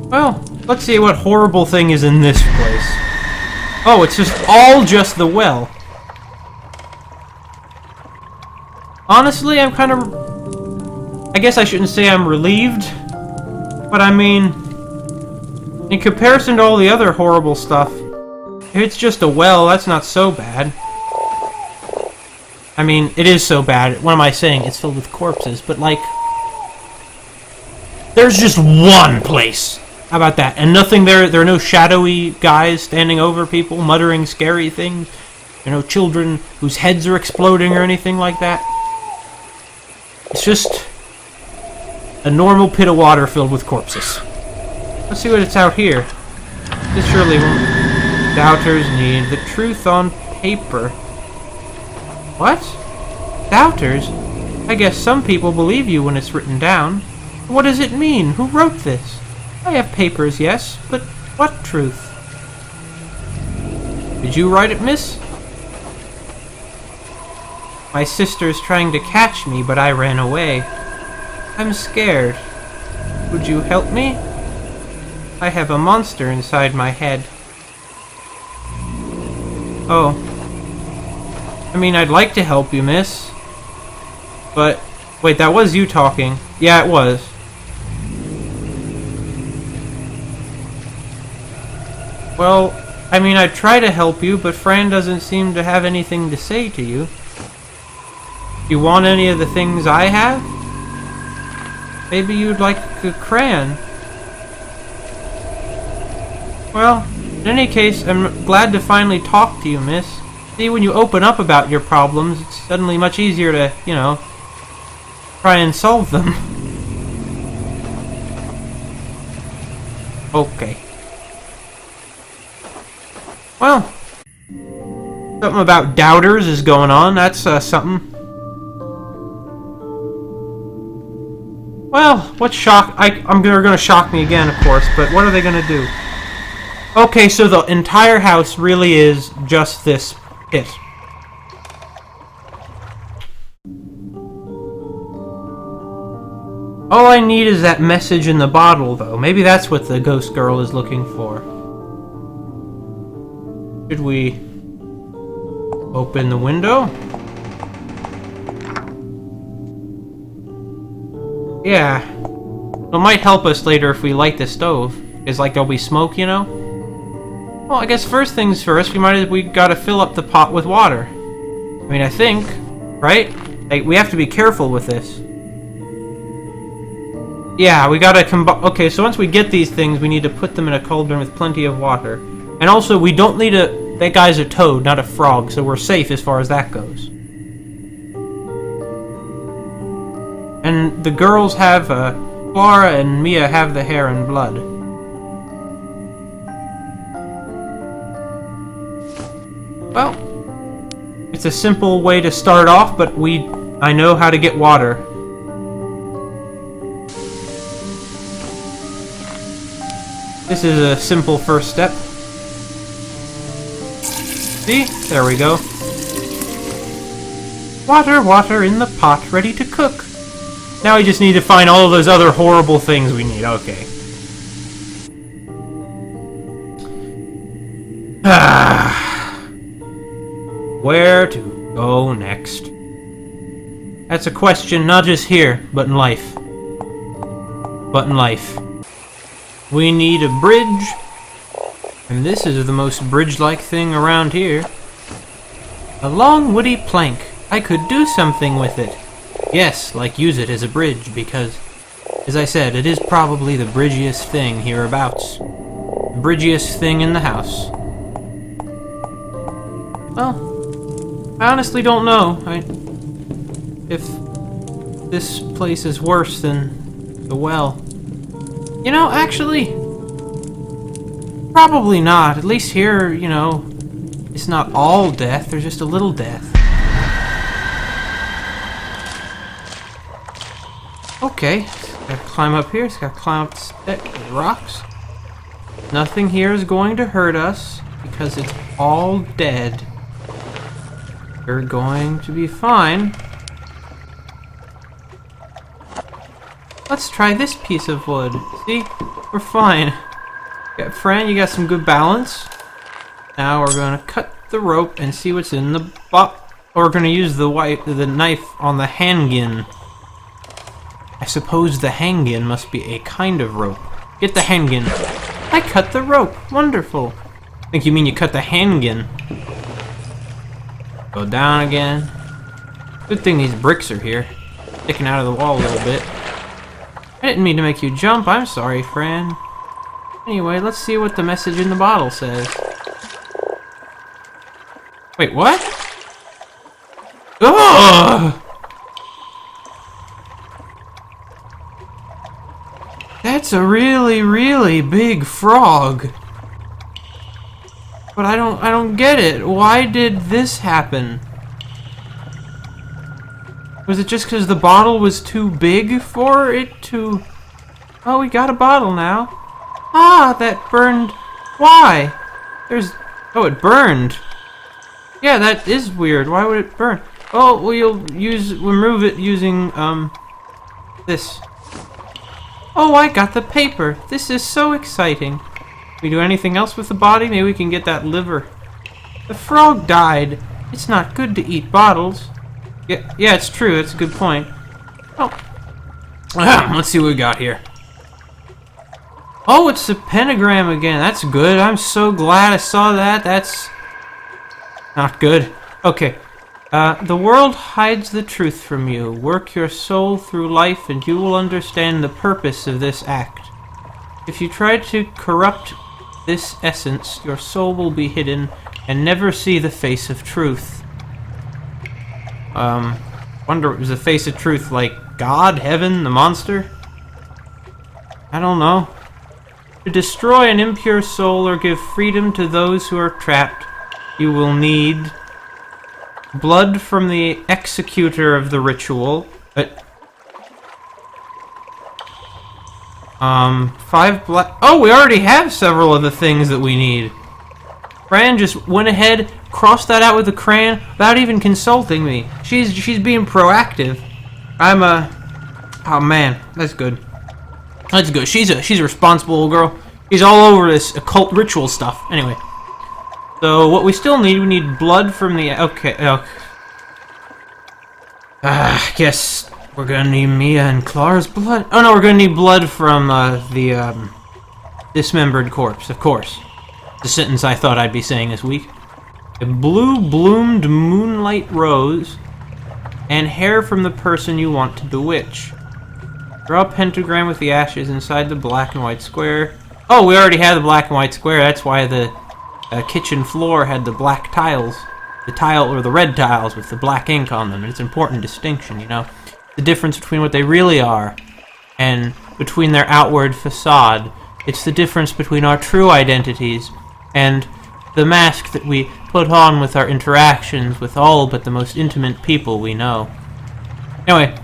Well, let's see what horrible thing is in this place. Oh, it's just the well. Honestly, I'm kind of... I guess I shouldn't say I'm relieved. But I mean... in comparison to all the other horrible stuff, if it's just a well, that's not so bad. I mean, it is so bad. What am I saying? It's filled with corpses, but like... there's just one place! How about that? And nothing there. There are no shadowy guys standing over people, muttering scary things. There are no children whose heads are exploding or anything like that. It's just a normal pit of water filled with corpses. Let's see what it's out here. This surely won't. Doubters need the truth on paper. What? Doubters? I guess some people believe you when it's written down. What does it mean? Who wrote this? I have papers, yes, but what truth? Did you write it, miss? My sister's trying to catch me, but I ran away. I'm scared. Would you help me? I have a monster inside my head. Oh. I mean, I'd like to help you, miss. But... wait, that was you talking. Yeah, it was. Well, I mean, I'd try to help you, but Fran doesn't seem to have anything to say to you. You want any of the things I have? Maybe you'd like a crayon. Well, in any case, I'm glad to finally talk to you, miss. See, when you open up about your problems, it's suddenly much easier to, you know, try and solve them. Okay. Well, something about doubters is going on. That's something. Well, what shock? They're gonna shock me again, of course. But what are they gonna do? Okay, so the entire house really is just this pit. All I need is that message in the bottle, though. Maybe that's what the ghost girl is looking for. Should we open the window? Yeah. It might help us later if we light the stove. It's like there'll be smoke, you know? Well, I guess first things first, we gotta fill up the pot with water. I mean, I think, right? Like, we have to be careful with this. Yeah, we gotta okay, so once we get these things, we need to put them in a cauldron with plenty of water. And also, we don't need that guy's a toad, not a frog, so we're safe as far as that goes. And the girls have Clara and Mia have the hair and blood. Well, it's a simple way to start off, but I know how to get water. This is a simple first step. See? There we go. Water, water in the pot, ready to cook. Now we just need to find all of those other horrible things we need. Okay. Where to go next? That's a question not just here, but in life. We need a bridge. And this is the most bridge-like thing around here. A long woody plank. I could do something with it. Yes, like use it as a bridge, because, as I said, it is probably the bridgiest thing hereabouts. The bridgiest thing in the house. Well, I honestly don't know if this place is worse than the well. You know, actually, probably not. At least here, you know, it's not all death, there's just a little death. Okay, gotta climb up here, gotta climb up the rocks. Nothing here is going to hurt us because it's all dead. We're going to be fine. Let's try this piece of wood. See? We're fine. Fran, you got some good balance. Now we're gonna cut the rope and see what's in the we're gonna use the knife on the hangin. I suppose the hangin must be a kind of rope. Get the hangin. I cut the rope. Wonderful. I think you mean you cut the hangin. Go down again. Good thing these bricks are here. Sticking out of the wall a little bit. I didn't mean to make you jump. I'm sorry, Fran. Anyway, let's see what the message in the bottle says. Wait, what? Ugh! That's a really, really big frog. But I don't get it. Why did this happen? Was it just because the bottle was too big for it to... Oh, we got a bottle now. Ah, that burned... Why? Oh, it burned. Yeah, that is weird. Why would it burn? Oh, well, you'll remove it using, this. Oh, I got the paper. This is so exciting. We do anything else with the body? Maybe we can get that liver. The frog died. It's not good to eat bottles. Yeah, it's true. That's a good point. Oh. Let's see what we got here. Oh, it's the pentagram again. That's good. I'm so glad I saw that. That's not good. Okay. The world hides the truth from you. Work your soul through life and you will understand the purpose of this act. If you try to corrupt this essence, your soul will be hidden and never see the face of truth. Wonder, was the face of truth like God, heaven, the monster? I don't know. To destroy an impure soul or give freedom to those who are trapped, you will need blood from the executor of the ritual. 5 black... Oh, we already have several of the things that we need. Fran just went ahead, crossed that out with a crayon, without even consulting me. She's being proactive. Oh man, that's good. That's good. She's a responsible old girl. She's all over this occult ritual stuff. Anyway. So, what we still need, we need blood from the... Okay. I guess we're gonna need Mia and Clara's blood. Oh no, we're gonna need blood from the dismembered corpse, of course. The sentence I thought I'd be saying this week. A blue-bloomed moonlight rose and hair from the person you want to bewitch. Draw a pentagram with the ashes inside the black and white square. Oh, we already have the black and white square. That's why the kitchen floor had the black tiles. The tile, or the red tiles with the black ink on them. And it's an important distinction, you know. The difference between what they really are and between their outward facade. It's the difference between our true identities and the mask that we put on with our interactions with all but the most intimate people we know. Anyway,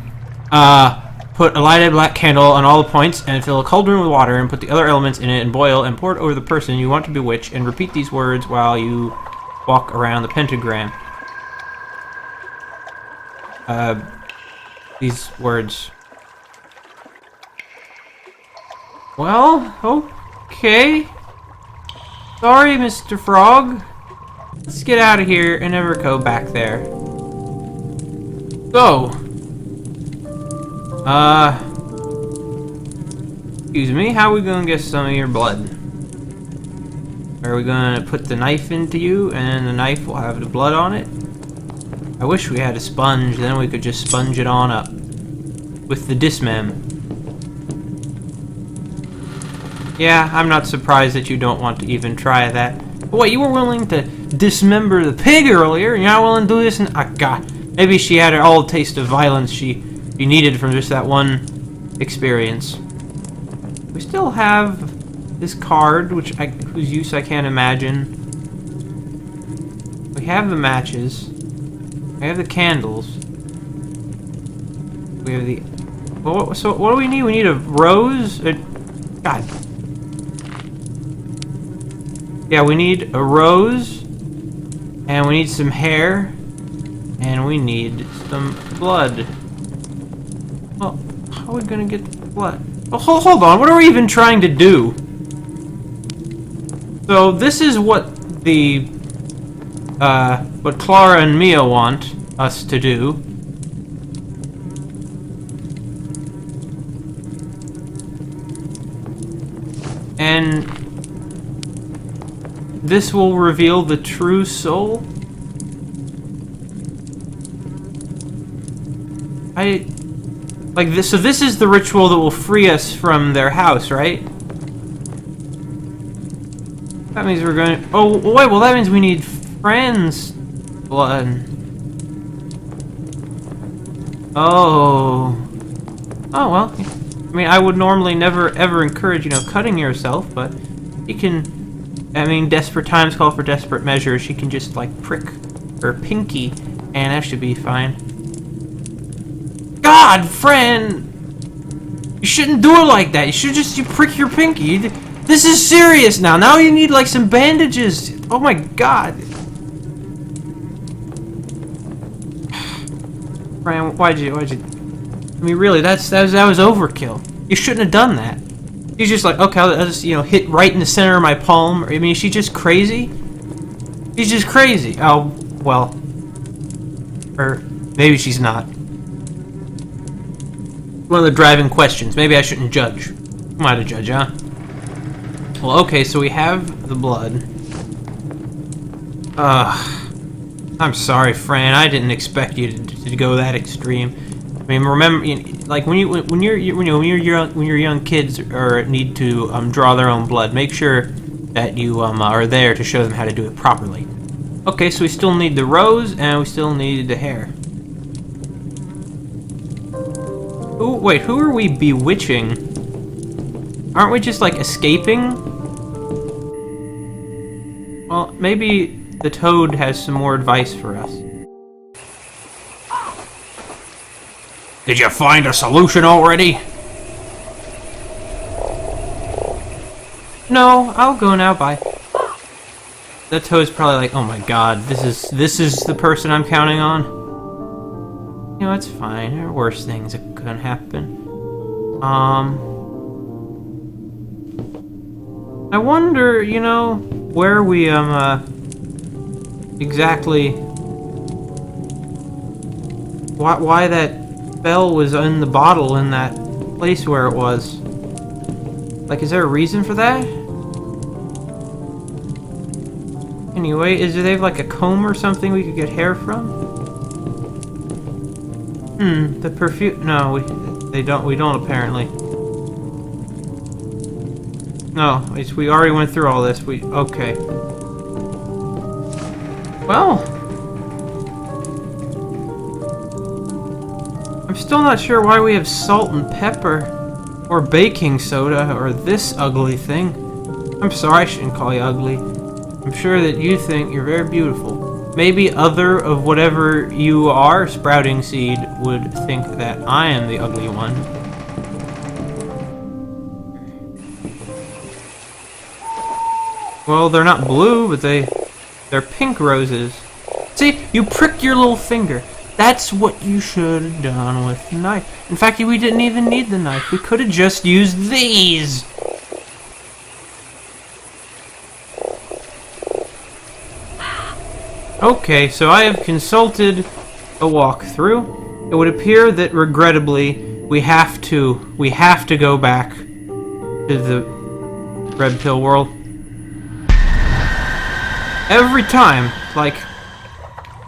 put a lighted black candle on all the points and fill a cauldron with water and put the other elements in it and boil and pour it over the person you want to bewitch and repeat these words while you walk around the pentagram. These words. Well, okay. Sorry, Mr. Frog. Let's get out of here and never go back there. So, excuse me, how are we gonna get some of your blood? Are we gonna put the knife into you and the knife will have the blood on it? I wish we had a sponge, then we could just sponge it on up with the dismem. Yeah, I'm not surprised that you don't want to even try that. But wait, you were willing to dismember the pig earlier, and you're not willing to do this? Ah, God. Maybe she had all the taste of violence she needed from just that one experience. We still have this card, whose use I can't imagine. We have the matches. We have the candles. We have the... Well, so what do we need? We need a rose? God. Yeah, we need a rose. And we need some hair. And we need some blood. Well, how are we gonna get the blood? Oh, hold on, what are we even trying to do? So, this is what what Clara and Mia want us to do. And this will reveal the true soul? Like this, so this is the ritual that will free us from their house, right? That means we're going to... Oh, wait, well that means we need Fran's blood. Oh. Oh, well. I mean, I would normally never, ever encourage, cutting yourself, but you can... I mean, desperate times call for desperate measures. She can just, like, prick her pinky, and that should be fine. God, Fran! You shouldn't do it like that. You should you prick your pinky. This is serious now. Now you need, like, some bandages. Oh my God. Fran, why'd you... I mean, really, that was overkill. You shouldn't have done that. He's just like, okay, I'll just, hit right in the center of my palm. I mean, is she just crazy? She's just crazy. Oh, well. Or maybe she's not. One of the driving questions. Maybe I shouldn't judge. Am I to judge, huh? Well, okay, so we have the blood. I'm sorry, Fran. I didn't expect you to go that extreme. I mean, remember, like when you're young kids or need to draw their own blood, make sure that you are there to show them how to do it properly. Okay, so we still need the rose and we still need the hair. Ooh, wait, who are we bewitching? Aren't we just like escaping? Well, maybe the toad has some more advice for us. Did you find a solution already? No, I'll go now, bye. That toad's probably like, oh my God, this is the person I'm counting on. It's fine. There are worse things that could happen. I wonder, where we, exactly... Why that spell was in the bottle in that place where it was. Like, is there a reason for that? Anyway, do they have, like, a comb or something we could get hair from? The perfume... No, we don't apparently. No, we already went through all this. Okay. Well... I'm still not sure why we have salt and pepper. Or baking soda, or this ugly thing. I'm sorry, I shouldn't call you ugly. I'm sure that you think you're very beautiful. Maybe other of whatever you are, Sprouting Seed, would think that I am the ugly one. Well, they're not blue, but they're pink roses. See, you pricked your little finger. That's what you should have done with the knife. In fact, we didn't even need the knife. We could have just used these. Okay, so I have consulted a walkthrough. It would appear that, regrettably, we have to go back to the Red Pill world. Every time, like,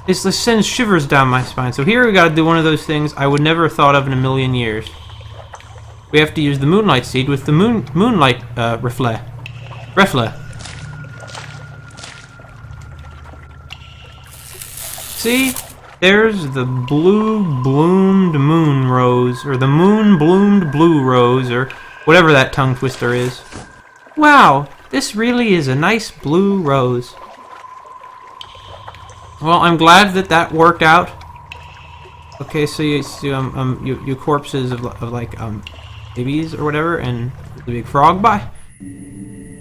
it sends shivers down my spine. So here we gotta do one of those things I would never have thought of in a million years. We have to use the Moonlight Seed with the Moonlight Refle. See? There's the blue bloomed moon rose, or the moon bloomed blue rose, or whatever that tongue twister is. Wow, this really is a nice blue rose. Well, I'm glad that that worked out. Okay, so you corpses of like babies or whatever, and the big frog. Bye.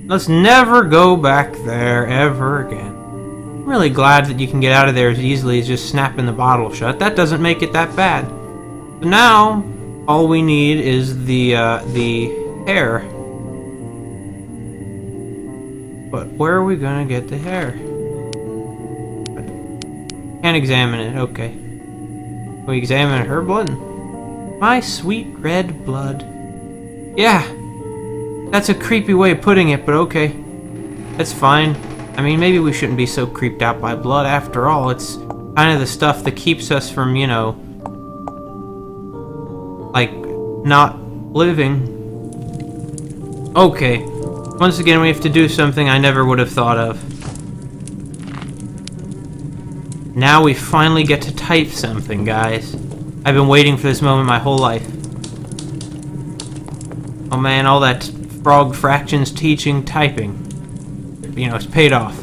Let's never go back there ever again. I'm really glad that you can get out of there as easily as just snapping the bottle shut. That doesn't make it that bad. So now, all we need is the hair. But where are we gonna get the hair? Can't examine it. Okay. Can we examine her blood? My sweet red blood. Yeah. That's a creepy way of putting it, but okay. That's fine. I mean, maybe we shouldn't be so creeped out by blood after all. It's kind of the stuff that keeps us from, you know, like, not living. Okay. Once again, we have to do something I never would have thought of. Now we finally get to type something, guys. I've been waiting for this moment my whole life. Oh man, all that frog fractions teaching typing. You know, it's paid off.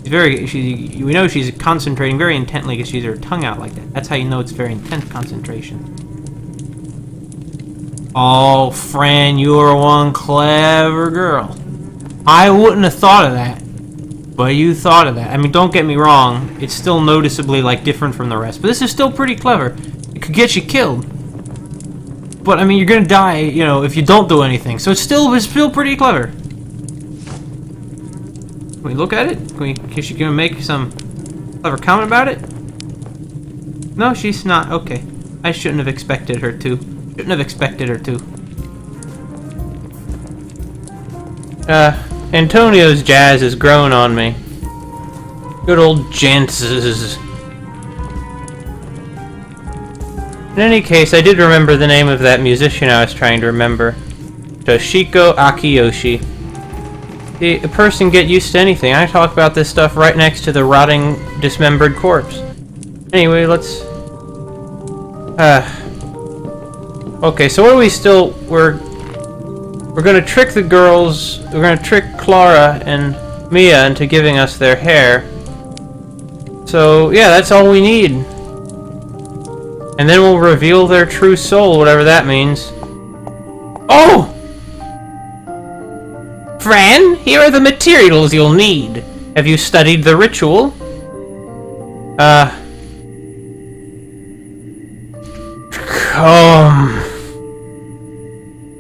We know she's concentrating very intently because she's her tongue out like that. That's how you know it's very intense concentration. Oh, Fran, you're one clever girl. I wouldn't have thought of that. But you thought of that. I mean, don't get me wrong. It's still noticeably, like, different from the rest. But this is still pretty clever. It could get you killed. But, I mean, you're gonna die, you know, if you don't do anything. So it's still pretty clever. Can we look at it? Is she gonna make some clever comment about it? No, she's not. Okay. I shouldn't have expected her to. Antonio's jazz has grown on me. Good old Jances. In any case, I did remember the name of that musician I was trying to remember. Toshiko Akiyoshi. See, a person get used to anything. I talk about this stuff right next to the rotting, dismembered corpse. Anyway, let's... Okay, so what are we still... We're gonna trick the girls, we're gonna trick Clara and Mia into giving us their hair. So, yeah, that's all we need. And then we'll reveal their true soul, whatever that means. Oh! Fran, here are the materials you'll need. Have you studied the ritual?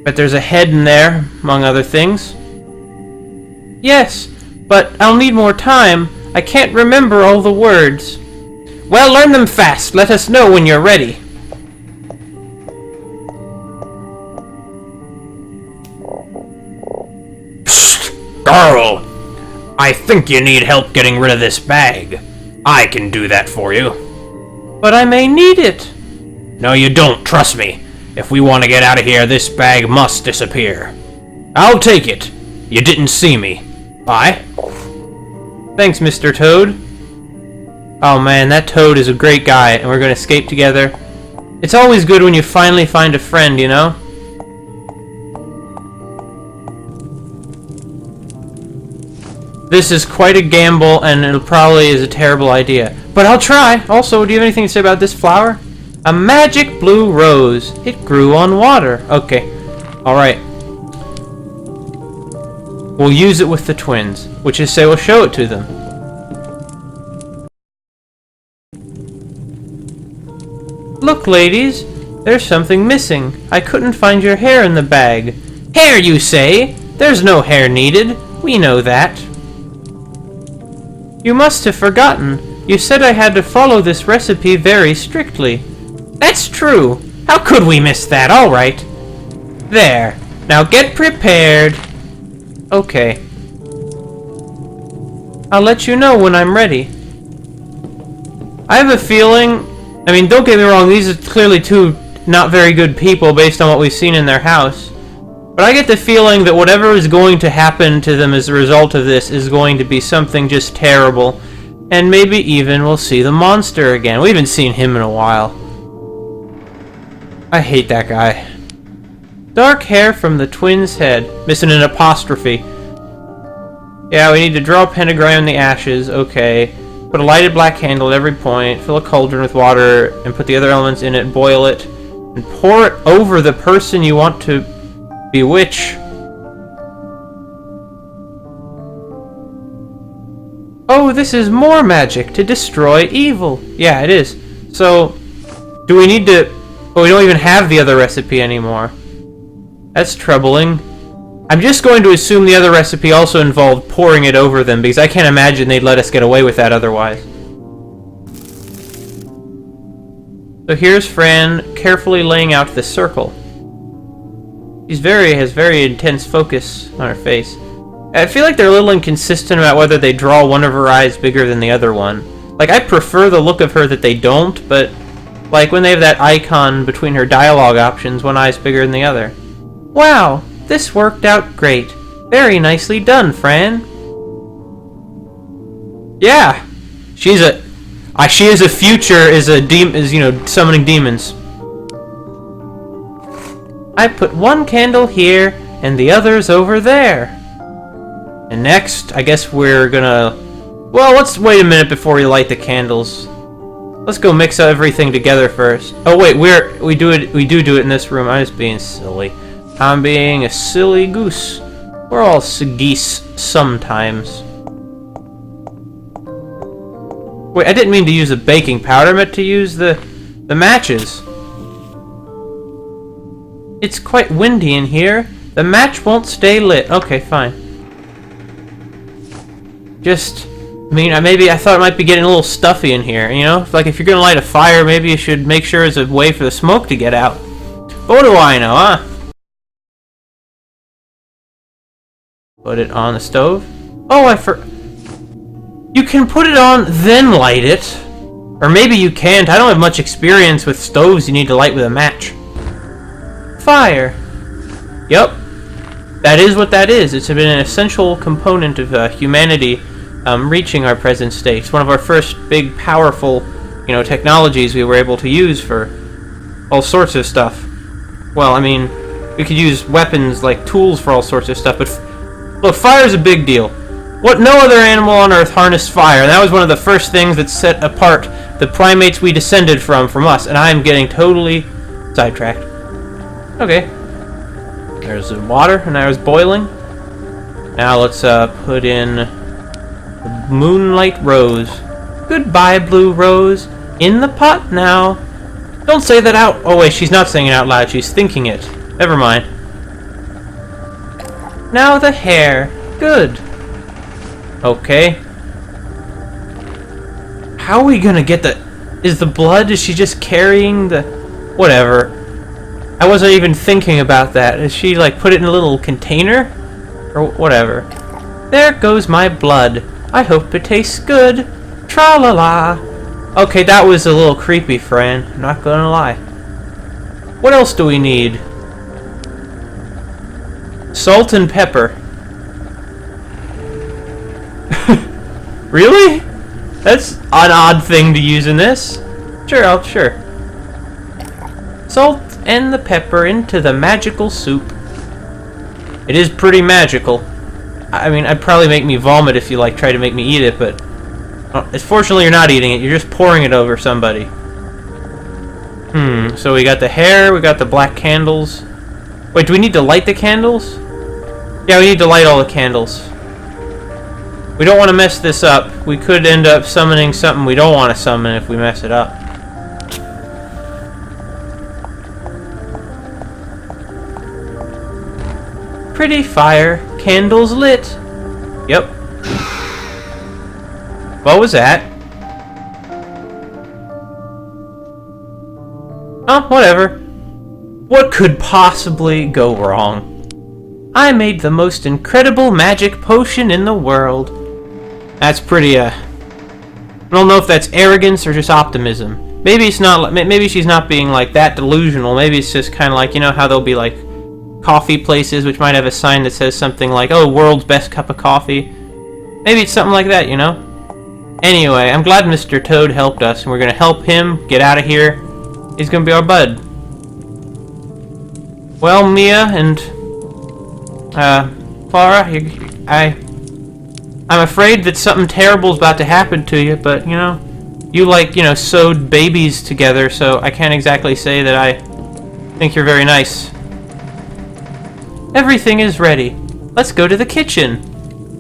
But there's a head in there, among other things. Yes, but I'll need more time. I can't remember all the words. Well, learn them fast. Let us know when you're ready. Psst, girl! I think you need help getting rid of this bag. I can do that for you. But I may need it. No, you don't. Trust me. If we want to get out of here, this bag must disappear. I'll take it. You didn't see me. Bye. Thanks, Mr. Toad. Oh man, that Toad is a great guy, and we're gonna escape together. It's always good when you finally find a friend, you know? This is quite a gamble, and it probably is a terrible idea. But I'll try. Also, do you have anything to say about this flower? A magic blue rose. It grew on water. Okay. Alright. We'll use it with the twins, which is say we'll show it to them. Look, ladies. There's something missing. I couldn't find your hair in the bag. Hair, you say? There's no hair needed. We know that. You must have forgotten. You said I had to follow this recipe very strictly. That's true. How could we miss that? All right. There. Now get prepared. Okay. I'll let you know when I'm ready. I have a feeling... I mean, don't get me wrong, these are clearly two not very good people based on what we've seen in their house. But I get the feeling that whatever is going to happen to them as a result of this is going to be something just terrible. And maybe even we'll see the monster again. We haven't seen him in a while. I hate that guy. Dark hair from the twins' head. Missing an apostrophe. Yeah, we need to draw a pentagram in the ashes. Okay. Put a lighted black candle at every point. Fill a cauldron with water and put the other elements in it. Boil it. And pour it over the person you want to bewitch. Oh, this is more magic to destroy evil. Yeah, it is. So, do we need to... Oh, we don't even have the other recipe anymore. That's troubling. I'm just going to assume the other recipe also involved pouring it over them, because I can't imagine they'd let us get away with that otherwise. So here's Fran carefully laying out the circle. She has very intense focus on her face. I feel like they're a little inconsistent about whether they draw one of her eyes bigger than the other one. Like, I prefer the look of her that they don't, but like when they have that icon between her dialogue options, one eye's bigger than the other. Wow, this worked out great. Very nicely done, Fran. Yeah, she is a future summoning demons. I put one candle here and the others over there. And next, I guess we're gonna... Well, let's wait a minute before we light the candles. Let's go mix everything together first. Oh wait, we do it in this room. I'm just being silly. I'm being a silly goose. We're all geese sometimes. Wait, I didn't mean to use the baking powder. I meant to use the matches. It's quite windy in here. The match won't stay lit. Okay, fine. Just, maybe I thought it might be getting a little stuffy in here, you know? Like, if you're gonna light a fire, maybe you should make sure there's a way for the smoke to get out. But what do I know, huh? Put it on the stove. Oh, you can put it on, then light it. Or maybe you can't. I don't have much experience with stoves you need to light with a match. Fire. Yep. That is what that is. It's been an essential component of humanity reaching our present state. It's one of our first big, powerful, technologies we were able to use for all sorts of stuff. Well, I mean, we could use weapons like tools for all sorts of stuff, but look, fire's a big deal. No other animal on Earth harnessed fire, and that was one of the first things that set apart the primates we descended from us, and I'm getting totally sidetracked. Okay. There's the water, and now it's boiling. Now let's put in the Moonlight Rose. Goodbye, Blue Rose. In the pot now. Don't say that out. Oh wait, she's not saying it out loud. She's thinking it. Never mind. Now the hair. Good. Okay. How are we gonna get the... Is the blood? Is she just carrying the... Whatever. I wasn't even thinking about that. Is she, like, put it in a little container? Or whatever. There goes my blood. I hope it tastes good. Tra-la-la. Okay, that was a little creepy, Fran. I'm not gonna lie. What else do we need? Salt and pepper. Really? That's an odd thing to use in this. Sure. Salt and the pepper into the magical soup. It is pretty magical. I mean, it'd probably make me vomit if you, like, try to make me eat it, but... fortunately, you're not eating it. You're just pouring it over somebody. So we got the hair, we got the black candles. Wait, do we need to light the candles? Yeah, we need to light all the candles. We don't want to mess this up. We could end up summoning something we don't want to summon if we mess it up. Pretty fire. Candles lit. Yep. What was that? Oh, whatever. What could possibly go wrong? I made the most incredible magic potion in the world. That's pretty, I don't know if that's arrogance or just optimism. Maybe it's not, maybe she's not being, like, that delusional. Maybe it's just kind of like, you know how there'll be, like, coffee places which might have a sign that says something like, oh, world's best cup of coffee. Maybe it's something like that, you know? Anyway, I'm glad Mr. Toad helped us, and we're gonna help him get out of here. He's gonna be our bud. Well, Mia and Clara, I'm afraid that something terrible is about to happen to you, but, you know, you, like, you know, sewed babies together, so I can't exactly say that I think you're very nice. Everything is ready. Let's go to the kitchen.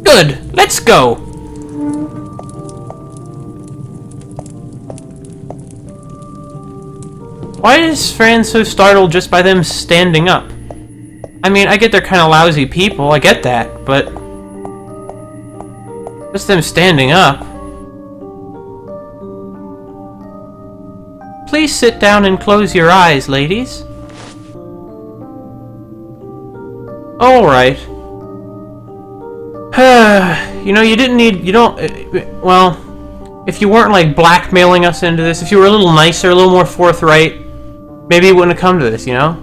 Good, let's go! Why is Fran so startled just by them standing up? I mean, I get they're kind of lousy people, I get that, but... just them standing up. Please sit down and close your eyes, ladies. Alright. You know, you didn't need... you don't... well, if you weren't, like, blackmailing us into this, if you were a little nicer, a little more forthright, maybe it wouldn't have come to this, you know?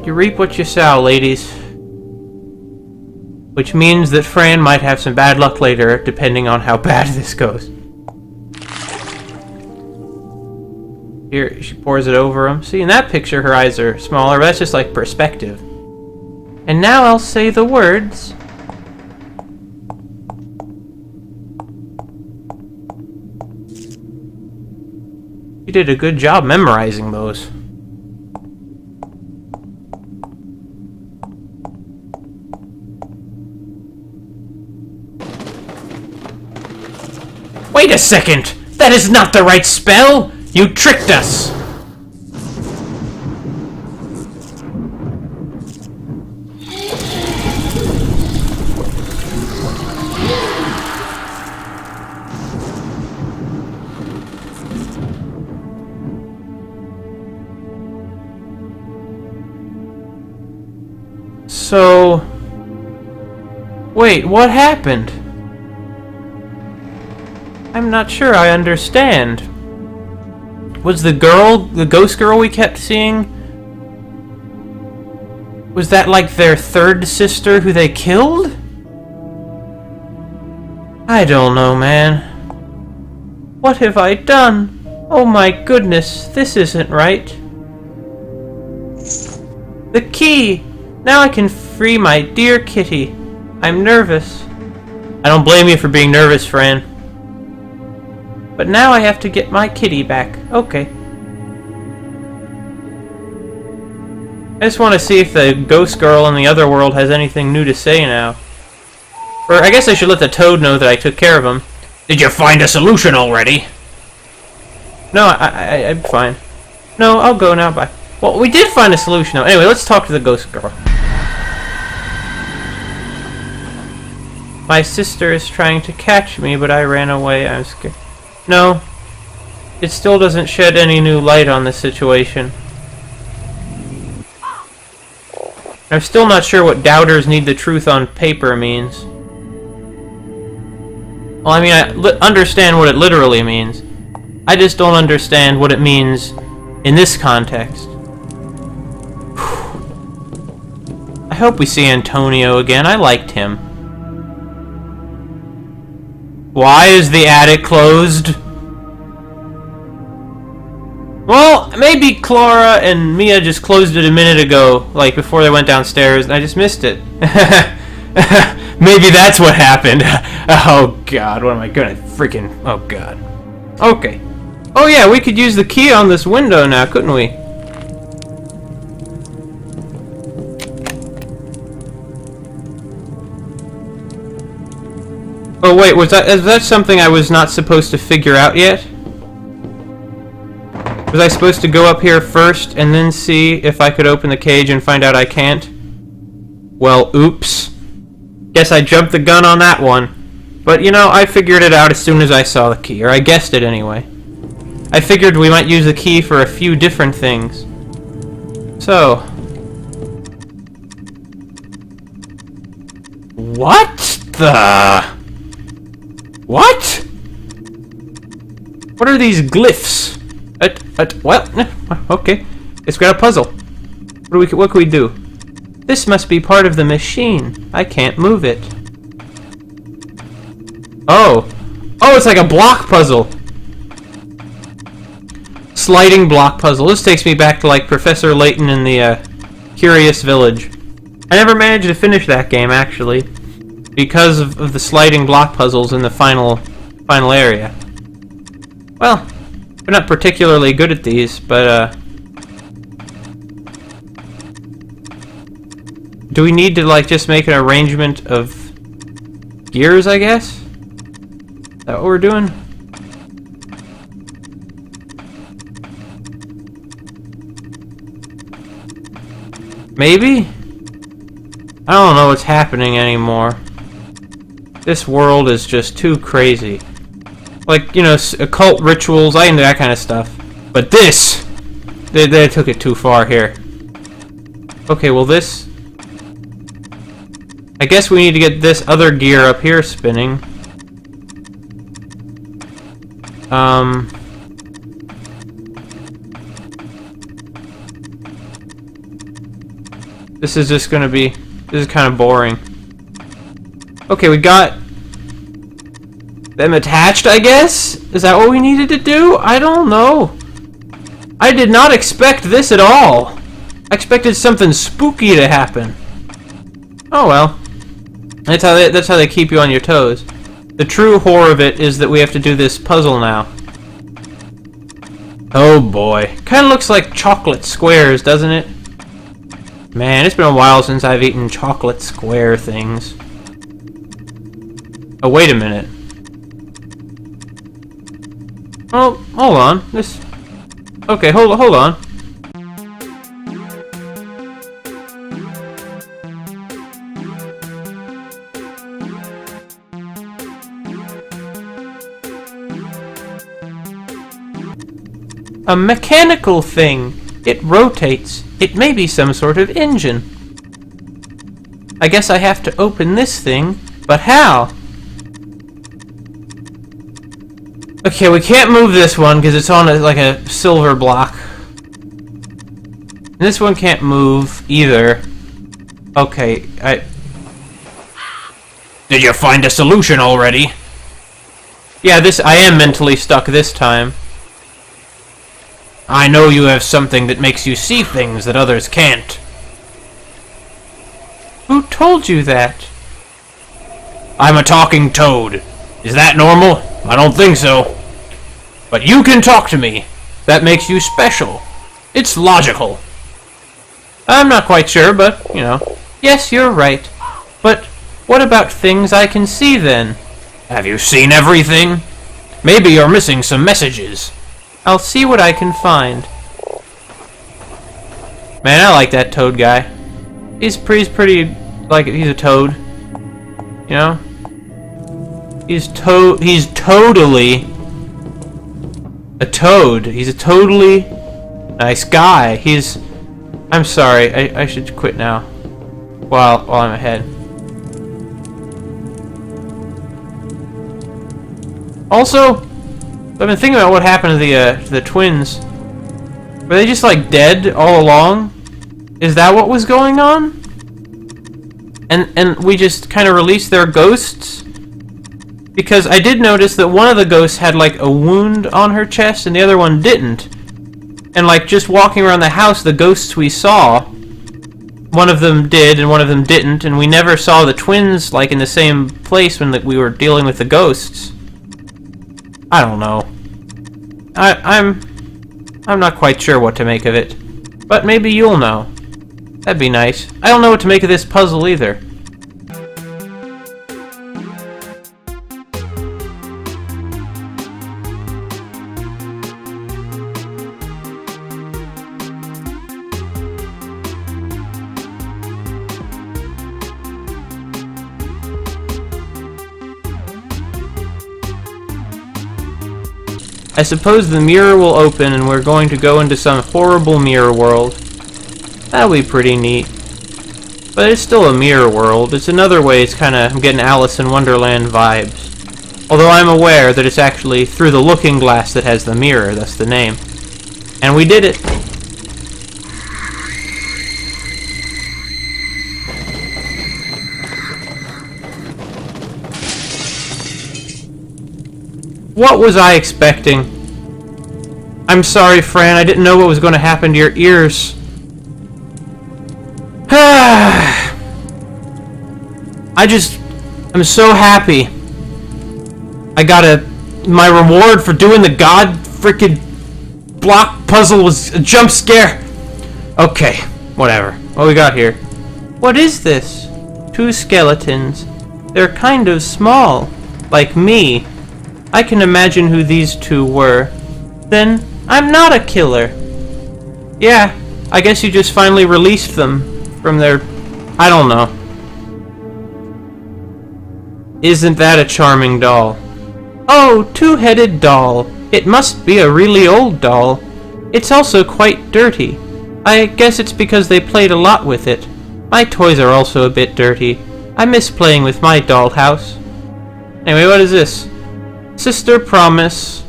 You reap what you sow, ladies. Which means that Fran might have some bad luck later, depending on how bad this goes. Here, she pours it over him. See, in that picture, her eyes are smaller, but that's just like perspective. And now I'll say the words. You did a good job memorizing those. Wait a second! That is not the right spell! You tricked us! So... wait, what happened? I'm not sure I understand. Was the girl, the ghost girl we kept seeing, was that like their third sister who they killed? I don't know, man. What have I done? Oh my goodness, this isn't right. The key! Now I can free my dear kitty. I'm nervous. I don't blame you for being nervous, Fran. But now I have to get my kitty back. Okay. I just want to see if the ghost girl in the other world has anything new to say now. Or I guess I should let the toad know that I took care of him. Did you find a solution already? No, I'm fine. No, I'll go now, bye. Well, we did find a solution though. Anyway, let's talk to the ghost girl. My sister is trying to catch me, but I ran away. I'm scared. No, it still doesn't shed any new light on this situation. I'm still not sure what doubters need the truth on paper means. Well, I mean, I understand what it literally means. I just don't understand what it means in this context. I hope we see Antonio again. I liked him. Why is the attic closed? Well, maybe Clara and Mia just closed it a minute ago, like before they went downstairs, and I just missed it. Maybe that's what happened. Oh god, what am I gonna freaking... Oh god. Okay. Oh yeah, we could use the key on this window now, couldn't we? Oh wait, is that something I was not supposed to figure out yet? Was I supposed to go up here first and then see if I could open the cage and find out I can't? Well, oops. Guess I jumped the gun on that one. But, you know, I figured it out as soon as I saw the key, or I guessed it anyway. I figured we might use the key for a few different things. So... What the... What? What are these glyphs? Well, okay. It's got a puzzle. What can we do? This must be part of the machine. I can't move it. Oh. Oh, it's like a block puzzle. Sliding block puzzle. This takes me back to, like, Professor Layton in the, Curious Village. I never managed to finish that game, actually, because of the sliding block puzzles in the final area. Well, we're not particularly good at these, but, do we need to, like, just make an arrangement of gears, I guess? Is that what we're doing? Maybe? I don't know what's happening anymore. This world is just too crazy. Like, you know, occult rituals, I into that kind of stuff. But this! They took it too far here. Okay, well this... I guess we need to get this other gear up here spinning. This is just gonna be... This is kind of boring. Okay, we got... them attached, I guess? Is that what we needed to do? I don't know. I did not expect this at all. I expected something spooky to happen. Oh well. That's how they keep you on your toes. The true horror of it is that we have to do this puzzle now. Oh boy. Kinda looks like chocolate squares, doesn't it? Man, it's been a while since I've eaten chocolate square things. Oh, wait a minute. Oh, hold on. This... Okay, hold on. A mechanical thing. It rotates. It may be some sort of engine. I guess I have to open this thing, but how? Okay, we can't move this one because it's on like a silver block. And this one can't move either. Okay, Did you find a solution already? Yeah, I am mentally stuck this time. I know you have something that makes you see things that others can't. Who told you that? I'm a talking toad. Is that normal? I don't think so. But you can talk to me. That makes you special. It's logical. I'm not quite sure, but, you know. Yes, you're right. But what about things I can see then? Have you seen everything? Maybe you're missing some messages. I'll see what I can find. Man, I like that toad guy. He's pretty, like, he's a toad. You know? He's totally a toad. He's a totally nice guy. I'm sorry, I should quit now. While I'm ahead. Also, I've been thinking about what happened to the twins. Were they just like dead all along? Is that what was going on? And we just kind of released their ghosts? Because I did notice that one of the ghosts had like a wound on her chest and the other one didn't. And like just walking around the house, the ghosts we saw one of them did and one of them didn't, and we never saw the twins, like, in the same place when we were dealing with the ghosts. I don't know. I'm not quite sure what to make of it. But maybe you'll know. That'd be nice. I don't know what to make of this puzzle either. I suppose the mirror will open and we're going to go into some horrible mirror world. That'll be pretty neat. But it's still a mirror world. It's another way it's kinda, I'm getting Alice in Wonderland vibes. Although I'm aware that it's actually through the looking glass that has the mirror, that's the name. And we did it! What was I expecting? I'm sorry, Fran, I didn't know what was going to happen to your ears. I'm so happy. I got my reward for doing the god frickin' block puzzle was a jump scare. Okay, whatever. What we got here? What is this? 2 skeletons. They're kind of small, like me. I can imagine who these 2 were. Then, I'm not a killer. Yeah, I guess you just finally released them from their... I don't know. Isn't that a charming doll? Oh, 2-headed doll. It must be a really old doll. It's also quite dirty. I guess it's because they played a lot with it. My toys are also a bit dirty. I miss playing with my dollhouse. Anyway, what is this? Sister promise.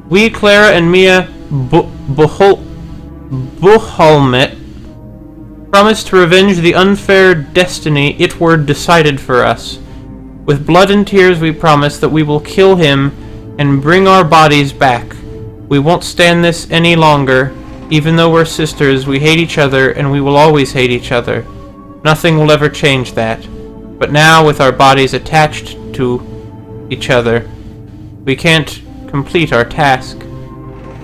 We, Clara and Mia Buholmet, promise to revenge the unfair destiny Itward decided for us. With blood and tears we promise that we will kill him and bring our bodies back. We won't stand this any longer. Even though we're sisters, we hate each other and we will always hate each other. Nothing will ever change that. But now, with our bodies attached to each other, we can't complete our task.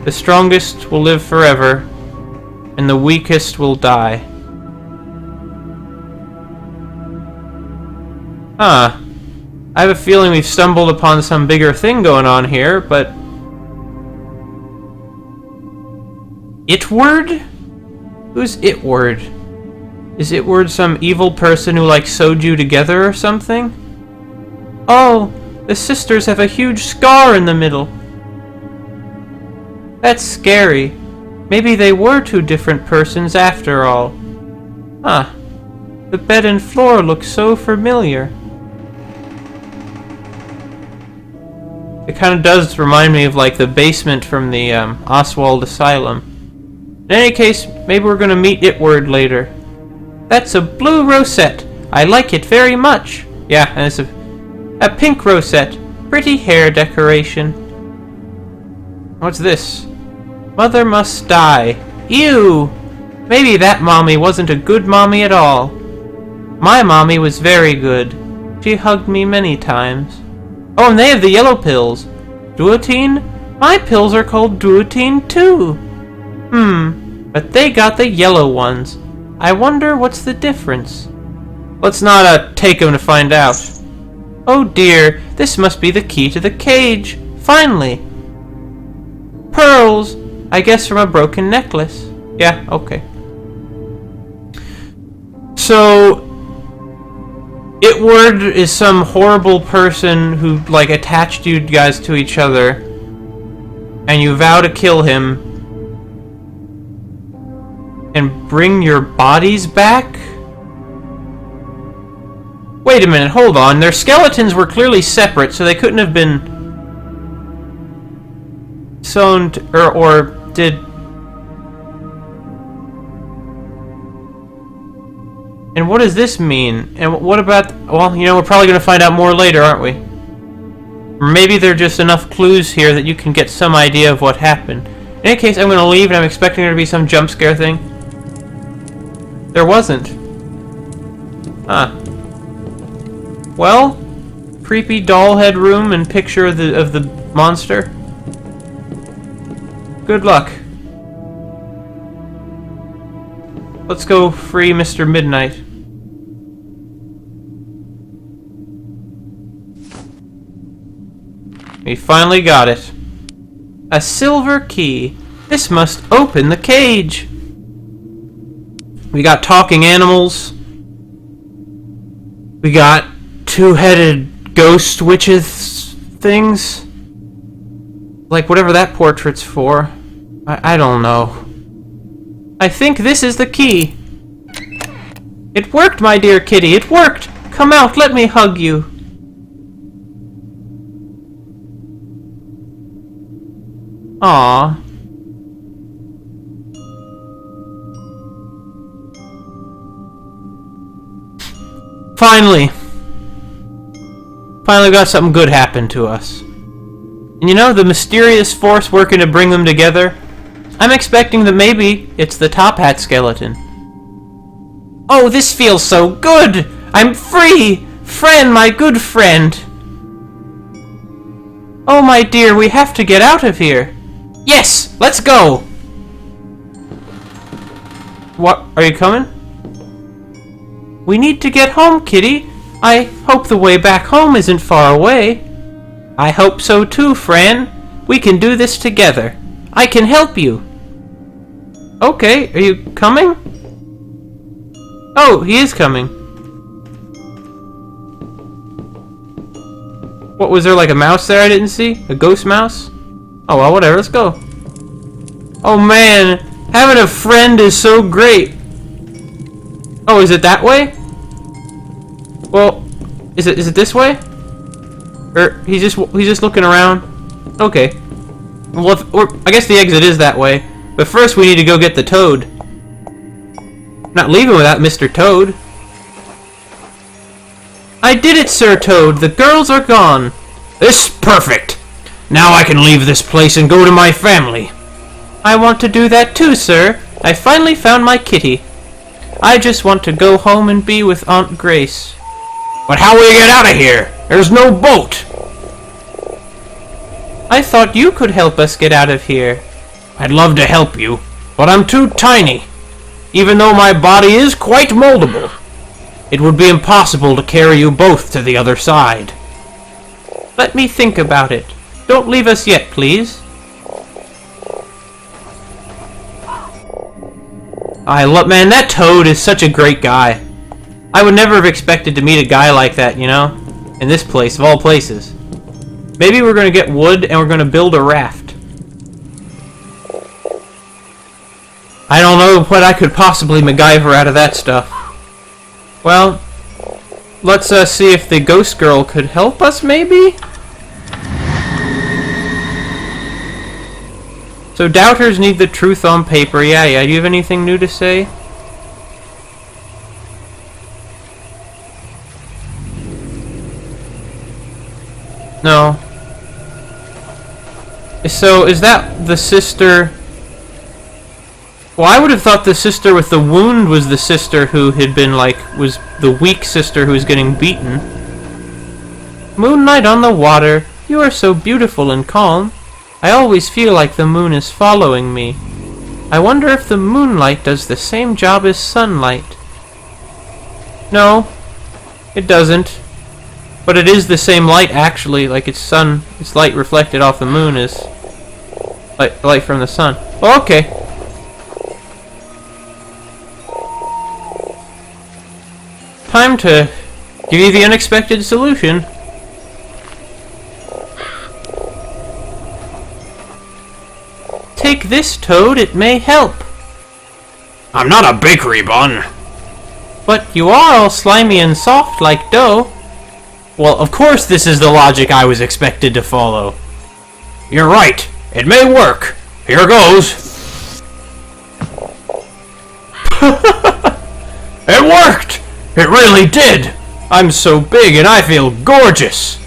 The strongest will live forever, and the weakest will die. Huh. I have a feeling we've stumbled upon some bigger thing going on here, but... Itward? Who's Itward? Is Itward some evil person who, like, sewed you together or something? Oh, the sisters have a huge scar in the middle. That's scary. Maybe they were 2 different persons after all. Huh. The bed and floor look so familiar. It kind of does remind me of, like, the basement from the Oswald Asylum. In any case, maybe we're gonna meet Itward later. That's a blue rosette. I like it very much. Yeah, and it's a pink rosette. Pretty hair decoration. What's this? Mother must die. Ew! Maybe that mommy wasn't a good mommy at all. My mommy was very good. She hugged me many times. Oh, and they have the yellow pills. Duotine? My pills are called Duotine too. But they got the yellow ones. I wonder what's the difference. Let's not take them to find out. Oh dear, this must be the key to the cage. Finally. Pearls. I guess from a broken necklace. Yeah, okay. So, Itward is some horrible person who, like, attached you guys to each other, and you vow to kill him and bring your bodies back? Wait a minute, hold on. Their skeletons were clearly separate, so they couldn't have been sewn or did... And what does this mean? And what about... Well, you know, we're probably going to find out more later, aren't we? Or maybe there are just enough clues here that you can get some idea of what happened. In any case, I'm going to leave, and I'm expecting there to be some jump scare thing. There wasn't. Huh. Well, creepy doll head room and picture of the monster. Good luck. Let's go free Mr. Midnight. We finally got it. A silver key. This must open the cage. We got talking animals. We got two-headed ghost witches things. Like whatever that portrait's for. I don't know. I think this is the key. It worked, my dear kitty. It worked. Come out. Let me hug you. Aww. Finally got something good happen to us. And you know, the mysterious force working to bring them together? I'm expecting that maybe it's the Top Hat skeleton. Oh, this feels so good! I'm free! Fran, my good friend! Oh, my dear, we have to get out of here. Yes! Let's go! What? Are you coming? We need to get home, kitty. I hope the way back home isn't far away. I hope so too, Fran. We can do this together. I can help you. Okay, are you coming? Oh, he is coming. What, was there like a mouse there I didn't see? A ghost mouse? Oh well, whatever, let's go. Oh man, having a friend is so great. Oh, is it that way? Well, is it this way? Or he's just looking around. Okay. Well, I guess the exit is that way. But first we need to go get the toad. I'm not leaving without Mr. Toad. I did it, Sir Toad. The girls are gone. This is perfect. Now I can leave this place and go to my family. I want to do that too, sir. I finally found my kitty. I just want to go home and be with Aunt Grace. But how will you get out of here? There's no boat. I thought you could help us get out of here. I'd love to help you, but I'm too tiny. Even though my body is quite moldable, it would be impossible to carry you both to the other side. Let me think about it. Don't leave us yet, please. Man, that Toad is such a great guy. I would never have expected to meet a guy like that, you know? In this place, of all places. Maybe we're gonna get wood and we're gonna build a raft. I don't know what I could possibly MacGyver out of that stuff. Well, let's see if the ghost girl could help us, maybe? So doubters need the truth on paper. Yeah. Do you have anything new to say? No. So, is that the sister? Well, I would have thought the sister with the wound was the sister who had been, was the weak sister who was getting beaten. Moonlight on the water, you are so beautiful and calm. I always feel like the moon is following me. I wonder if the moonlight does the same job as sunlight. No, it doesn't. But it is the same light, actually. Like its light reflected off the moon is light from the sun. Oh, okay. Time to give you the unexpected solution. Take this, Toad. It may help. I'm not a bakery bun. But you are all slimy and soft like dough. Well, of course this is the logic I was expected to follow. You're right. It may work. Here goes. It worked! It really did! I'm so big and I feel gorgeous!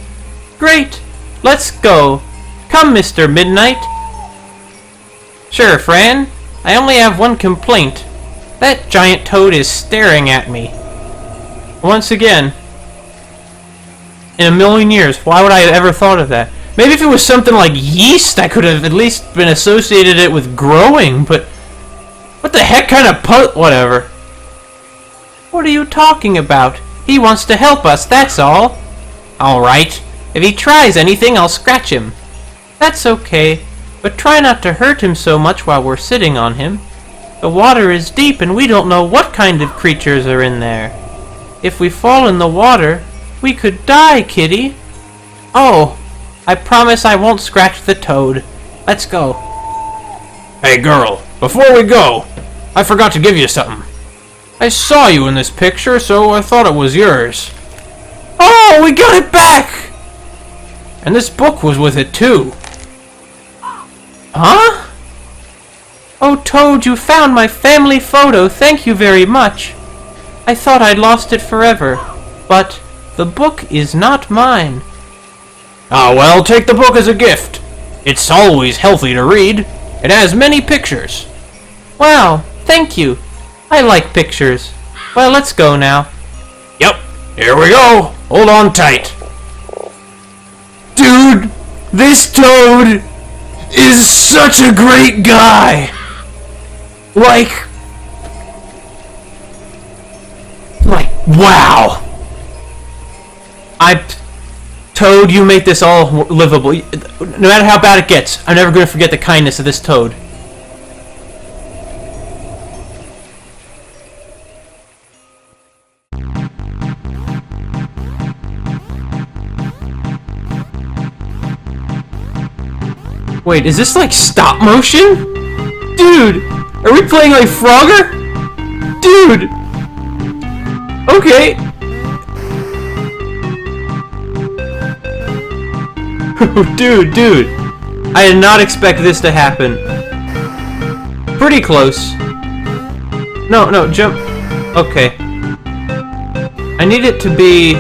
Great! Let's go. Come, Mr. Midnight. Sure, Fran. I only have one complaint. That giant toad is staring at me. Once again, in a million years, why would I have ever thought of that? Maybe if it was something like yeast, I could have at least been associated it with growing, but what the heck kind of whatever. What are you talking about? He wants to help us, that's all. Alright. If he tries anything, I'll scratch him. That's okay, but try not to hurt him so much while we're sitting on him. The water is deep and we don't know what kind of creatures are in there. If we fall in the water, we could die, kitty. Oh, I promise I won't scratch the toad. Let's go. Hey girl, before we go, I forgot to give you something. I saw you in this picture, so I thought it was yours. Oh, we got it back! And this book was with it too. Huh? Oh, Toad, you found my family photo. Thank you very much. I thought I'd lost it forever, but the book is not mine. Ah, well, take the book as a gift. It's always healthy to read. It has many pictures. Wow, thank you. I like pictures. Well, let's go now. Yep, here we go. Hold on tight. Dude, this Toad is such a great guy. Like, wow. Toad, you make this all livable. No matter how bad it gets, I'm never going to forget the kindness of this Toad. Wait, is this like stop motion? Dude, are we playing like Frogger? Dude! Okay. Dude. I did not expect this to happen. Pretty close. No, jump. Okay. I need it to be...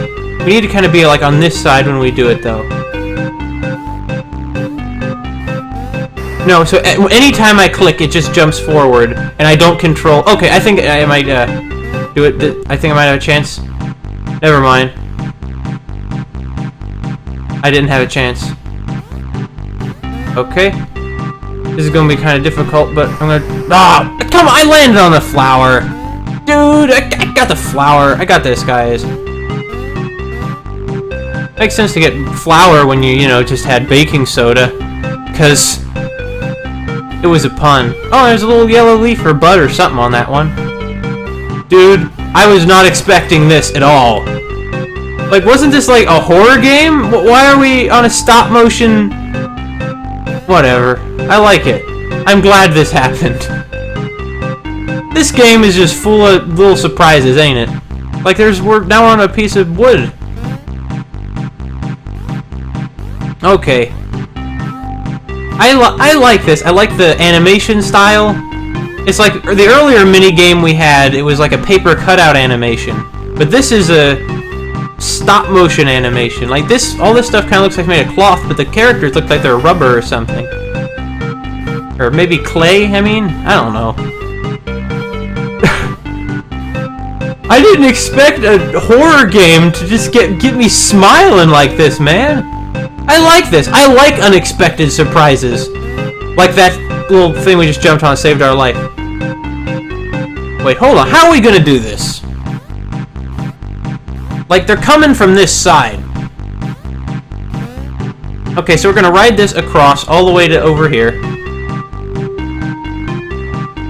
We need to kind of be like on this side when we do it though. No, so anytime I click, it just jumps forward, and I don't control... Okay, I think I might do it. I think I might have a chance. Never mind. I didn't have a chance. Okay. This is going to be kind of difficult, but I'm going to... Ah! Come on, I landed on the flower! Dude, I got the flower. I got this, guys. Makes sense to get flour when you know, just had baking soda. Because... it was a pun. Oh, there's a little yellow leaf or bud or something on that one. Dude, I was not expecting this at all. Like, wasn't this like a horror game? Why are we on a stop motion? Whatever. I like it. I'm glad this happened. This game is just full of little surprises, ain't it? Like, we're now on a piece of wood. Okay. I like this. I like the animation style. It's like the earlier mini game we had. It was like a paper cutout animation, but this is a stop motion animation. Like this, all this stuff kind of looks like made of cloth, but the characters look like they're rubber or something, or maybe clay. I mean, I don't know. I didn't expect a horror game to just get me smiling like this, man. I like this. I like unexpected surprises. Like that little thing we just jumped on and saved our life. Wait, hold on. How are we gonna do this? Like, they're coming from this side. Okay, so we're gonna ride this across all the way to over here.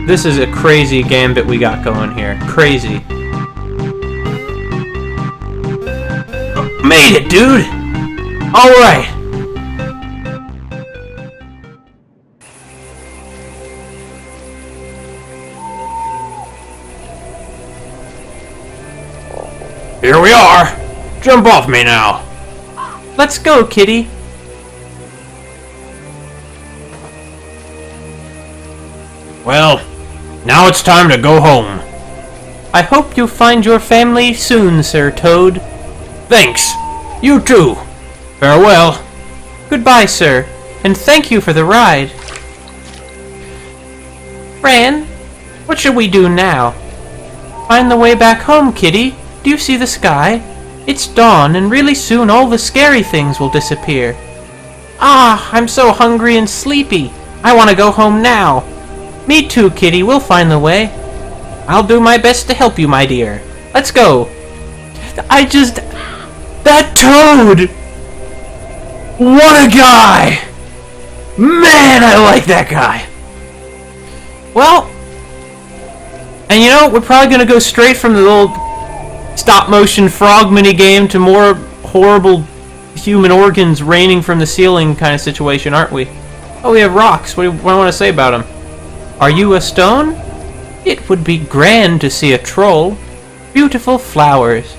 This is a crazy gambit we got going here. Crazy. Made it, dude! Alright! Here we are! Jump off me now! Let's go, kitty! Well, now it's time to go home. I hope you find your family soon, Sir Toad. Thanks! You too! Farewell! Goodbye, sir, and thank you for the ride. Fran, what should we do now? Find the way back home, kitty. do you see the sky? It's dawn, and really soon all the scary things will disappear. Ah, I'm so hungry and sleepy. I want to go home now. Me too, Kitty. We'll find the way. I'll do my best to help you, my dear. Let's go. That Toad! What a guy! Man, I like that guy. Well, and you know, we're probably going to go straight from the little stop-motion frog mini-game to more horrible human organs raining from the ceiling kind of situation, aren't we? Oh, we have rocks. What do you want to say about them? Are you a stone? It would be grand to see a troll. Beautiful flowers.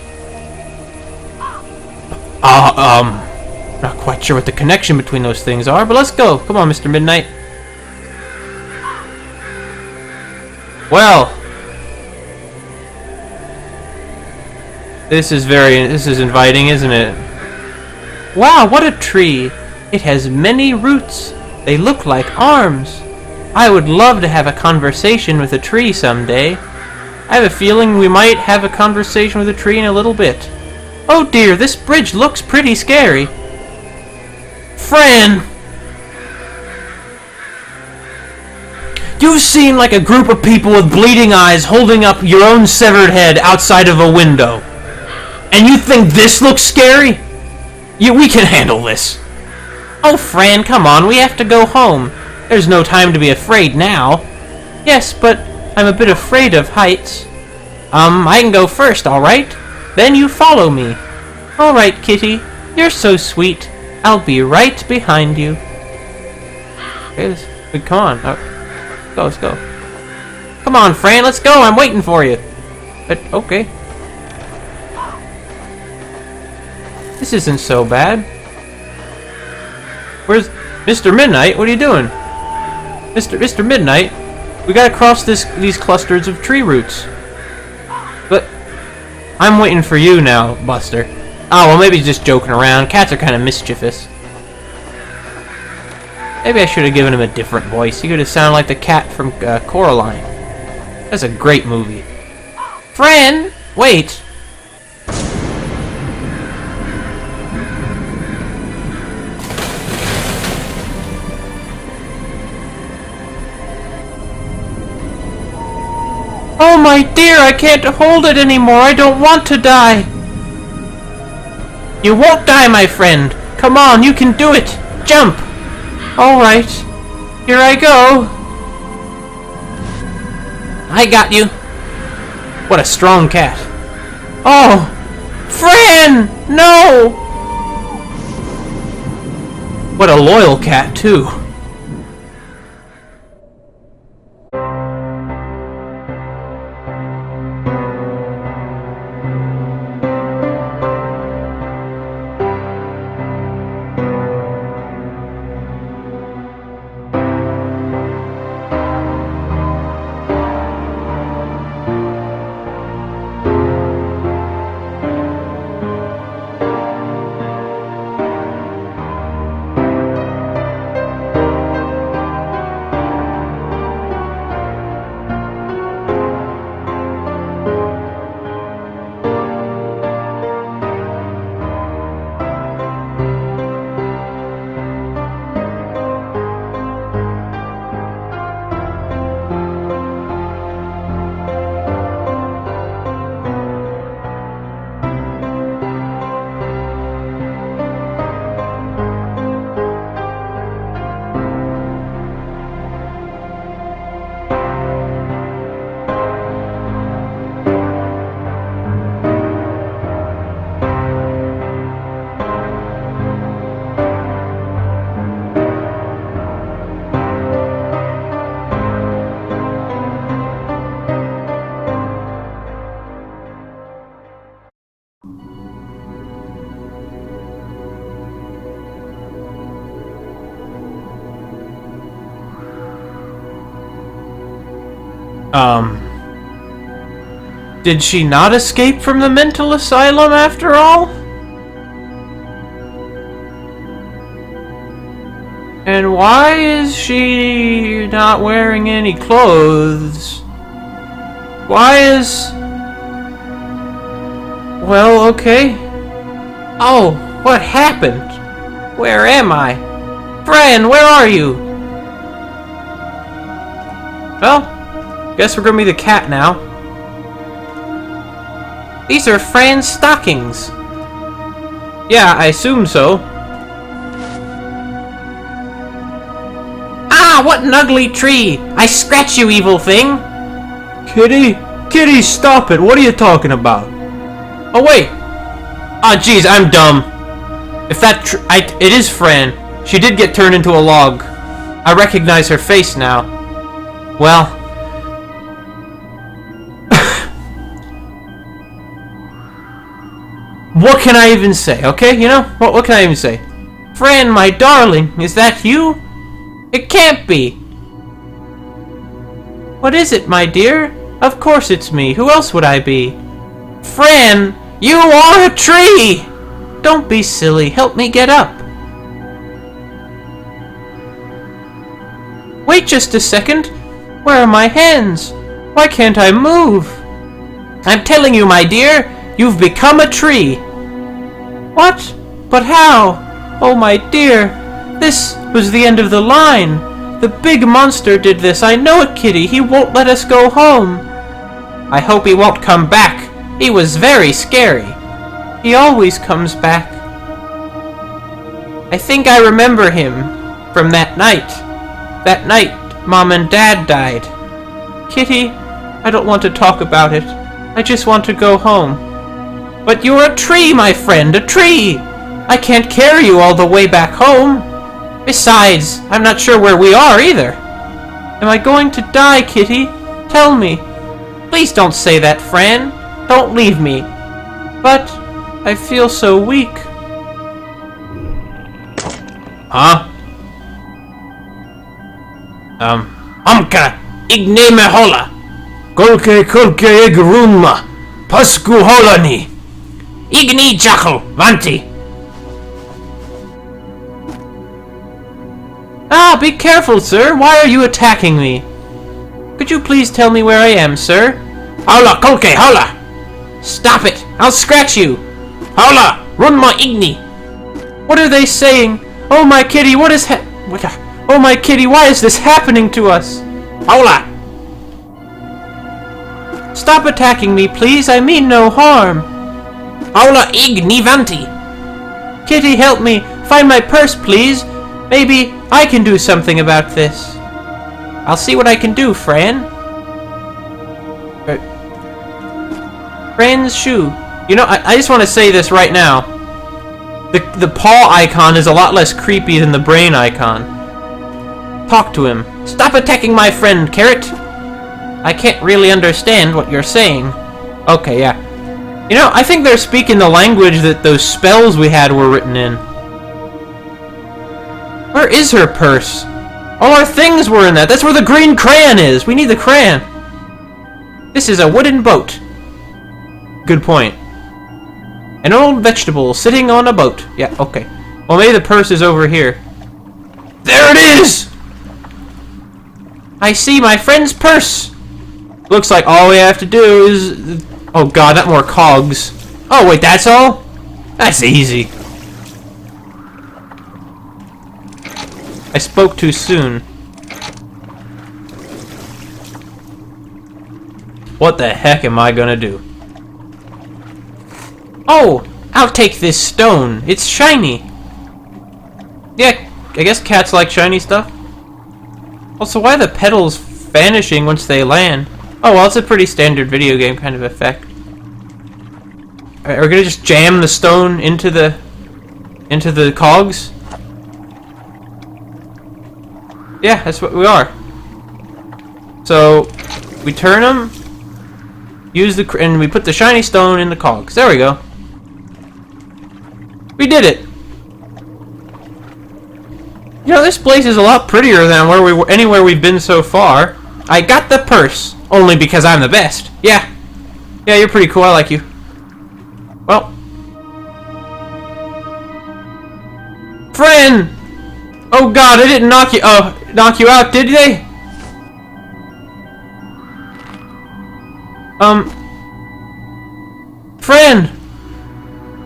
Not quite sure what the connection between those things are, but let's go. Come on, Mr. Midnight. Well, this is inviting, isn't it? Wow, what a tree! It has many roots. They look like arms. I would love to have a conversation with a tree someday. I have a feeling we might have a conversation with a tree in a little bit. Oh dear, this bridge looks pretty scary. Fran! You've seen like a group of people with bleeding eyes holding up your own severed head outside of a window. And you think this looks scary? We can handle this. Oh, Fran, come on, we have to go home. There's no time to be afraid now. Yes, but I'm a bit afraid of heights. I can go first, alright? Then you follow me. Alright, Kitty. You're so sweet. I'll be right behind you. Okay, come on. Let's go. Come on, Fran, let's go. I'm waiting for you. But, okay. This isn't so bad. Where's Mr. Midnight? What are you doing? Mr. Midnight, we gotta cross these clusters of tree roots. But I'm waiting for you now, Buster. Oh, well, maybe he's just joking around. Cats are kind of mischievous. Maybe I should have given him a different voice. He could have sounded like the cat from Coraline. That's a great movie. Fran, wait. Oh my dear, I can't hold it anymore. I don't want to die. You won't die, my friend. Come on, you can do it. Jump. All right. Here I go. I got you. What a strong cat. Oh, Fran, no. What a loyal cat, too. Did she not escape from the mental asylum after all? And why is she not wearing any clothes? Why is... Well, okay. Oh, what happened? Where am I? Fran, where are you? Well, guess we're gonna be the cat now. These are Fran's stockings. Yeah, I assume so. Ah, what an ugly tree! I scratch you, evil thing! Kitty? Kitty, stop it! What are you talking about? Oh, wait! Oh, jeez, I'm dumb. If that it is Fran. She did get turned into a log. I recognize her face now. Well... what can I even say, okay? You know? What can I even say? Fran, my darling, is that you? It can't be! What is it, my dear? Of course it's me. Who else would I be? Fran, you are a tree! Don't be silly. Help me get up. Wait just a second. Where are my hands? Why can't I move? I'm telling you, my dear, you've become a tree. What? But how? Oh, my dear, this was the end of the line. The big monster did this. I know it, Kitty. He won't let us go home. I hope he won't come back. He was very scary. He always comes back. I think I remember him from that night. That night, Mom and Dad died. Kitty, I don't want to talk about it. I just want to go home. But you're a tree, my friend, a tree! I can't carry you all the way back home. Besides, I'm not sure where we are either. Am I going to die, Kitty? Tell me. Please don't say that, Fran. Don't leave me. But I feel so weak. Huh? Amka, igne me hola. Kolke egrunma. Pasku holani. Igni jackal, vanti. Ah, be careful, sir. Why are you attacking me? Could you please tell me where I am, sir? Hola, kolke, hola. Stop it! I'll scratch you! Hola, run my igni. What are they saying? Oh, my kitty, what is oh, my kitty, why is this happening to us? Hola. Stop attacking me, please. I mean no harm. Hola, igni vanti. Kitty, help me. Find my purse, please. Maybe I can do something about this. I'll see what I can do, Fran. Fran's shoe. You know, I just want to say this right now. The paw icon is a lot less creepy than the brain icon. Talk to him. Stop attacking my friend, Carrot. I can't really understand what you're saying. Okay, yeah. You know, I think they're speaking the language that those spells we had were written in. Where is her purse? All our things were in that. That's where the green crayon is. We need the crayon. This is a wooden boat. Good point. An old vegetable sitting on a boat. Yeah, okay. Well, maybe the purse is over here. There it is! I see my friend's purse. Looks like all we have to do is... oh god, not more cogs. Oh wait, that's all? That's easy. I spoke too soon. What the heck am I gonna do? Oh! I'll take this stone. It's shiny. Yeah, I guess cats like shiny stuff. Also, why are the petals vanishing once they land? Oh, well, it's a pretty standard video game kind of effect. Are we gonna just jam the stone into the cogs? Yeah, that's what we are. So, we turn them, and we put the shiny stone in the cogs. There we go. We did it. You know, this place is a lot prettier than anywhere we've been so far. I got the purse, only because I'm the best. Yeah. Yeah, you're pretty cool. I like you. Well. Fran! Oh god, I didn't knock you out, did they? Fran!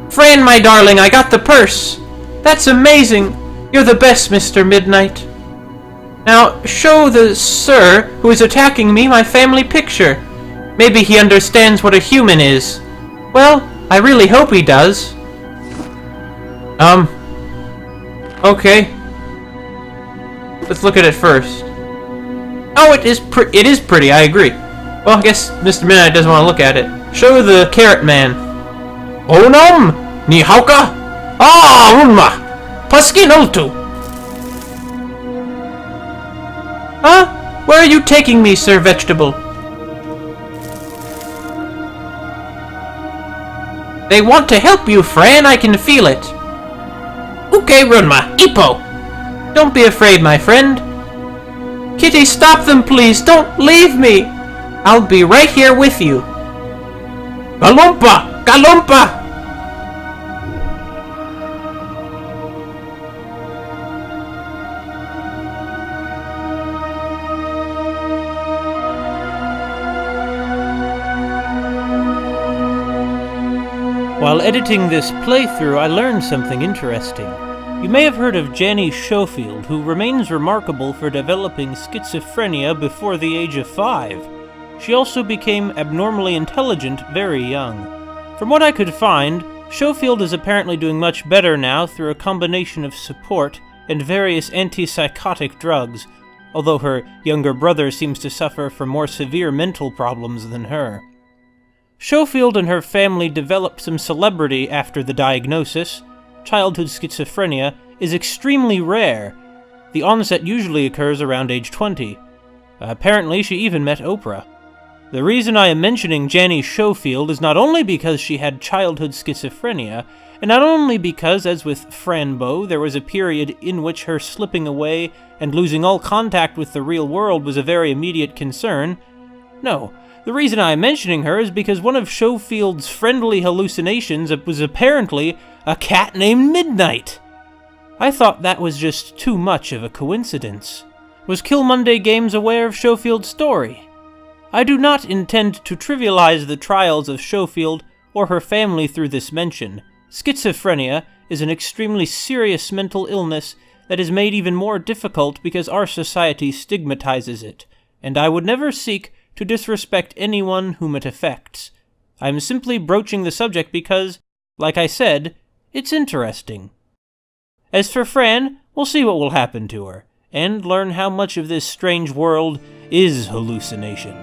Fran, my darling, I got the purse! That's amazing! You're the best, Mr. Midnight. Now, show the sir who is attacking me my family picture. Maybe he understands what a human is. Well, I really hope he does. Okay. Let's look at it first. Oh, it is pretty, I agree. Well, I guess Mr. Midnight doesn't want to look at it. Show the carrot man. Onam! Ni hauka? Ah, unma! Paskin ultu! Huh? Where are you taking me, Sir Vegetable? They want to help you, Fran. I can feel it. Okay, Runma. Ipo! Don't be afraid, my friend. Kitty, stop them, please. Don't leave me. I'll be right here with you. Galumpa! Galumpa! While editing this playthrough, I learned something interesting. You may have heard of Janie Schofield, who remains remarkable for developing schizophrenia before the age of 5. She also became abnormally intelligent very young. From what I could find, Schofield is apparently doing much better now through a combination of support and various antipsychotic drugs, although her younger brother seems to suffer from more severe mental problems than her. Schofield and her family developed some celebrity after the diagnosis. Childhood schizophrenia is extremely rare. The onset usually occurs around age 20. Apparently, she even met Oprah. The reason I am mentioning Janie Schofield is not only because she had childhood schizophrenia, and not only because, as with Fran Bow, there was a period in which her slipping away and losing all contact with the real world was a very immediate concern. No, the reason I am mentioning her is because one of Schofield's friendly hallucinations was apparently a cat named Midnight. I thought that was just too much of a coincidence. Was Kill Monday Games aware of Schofield's story? I do not intend to trivialize the trials of Schofield or her family through this mention. Schizophrenia is an extremely serious mental illness that is made even more difficult because our society stigmatizes it, and I would never seek to disrespect anyone whom it affects. I am simply broaching the subject because, like I said, it's interesting. As for Fran, we'll see what will happen to her, and learn how much of this strange world is hallucination.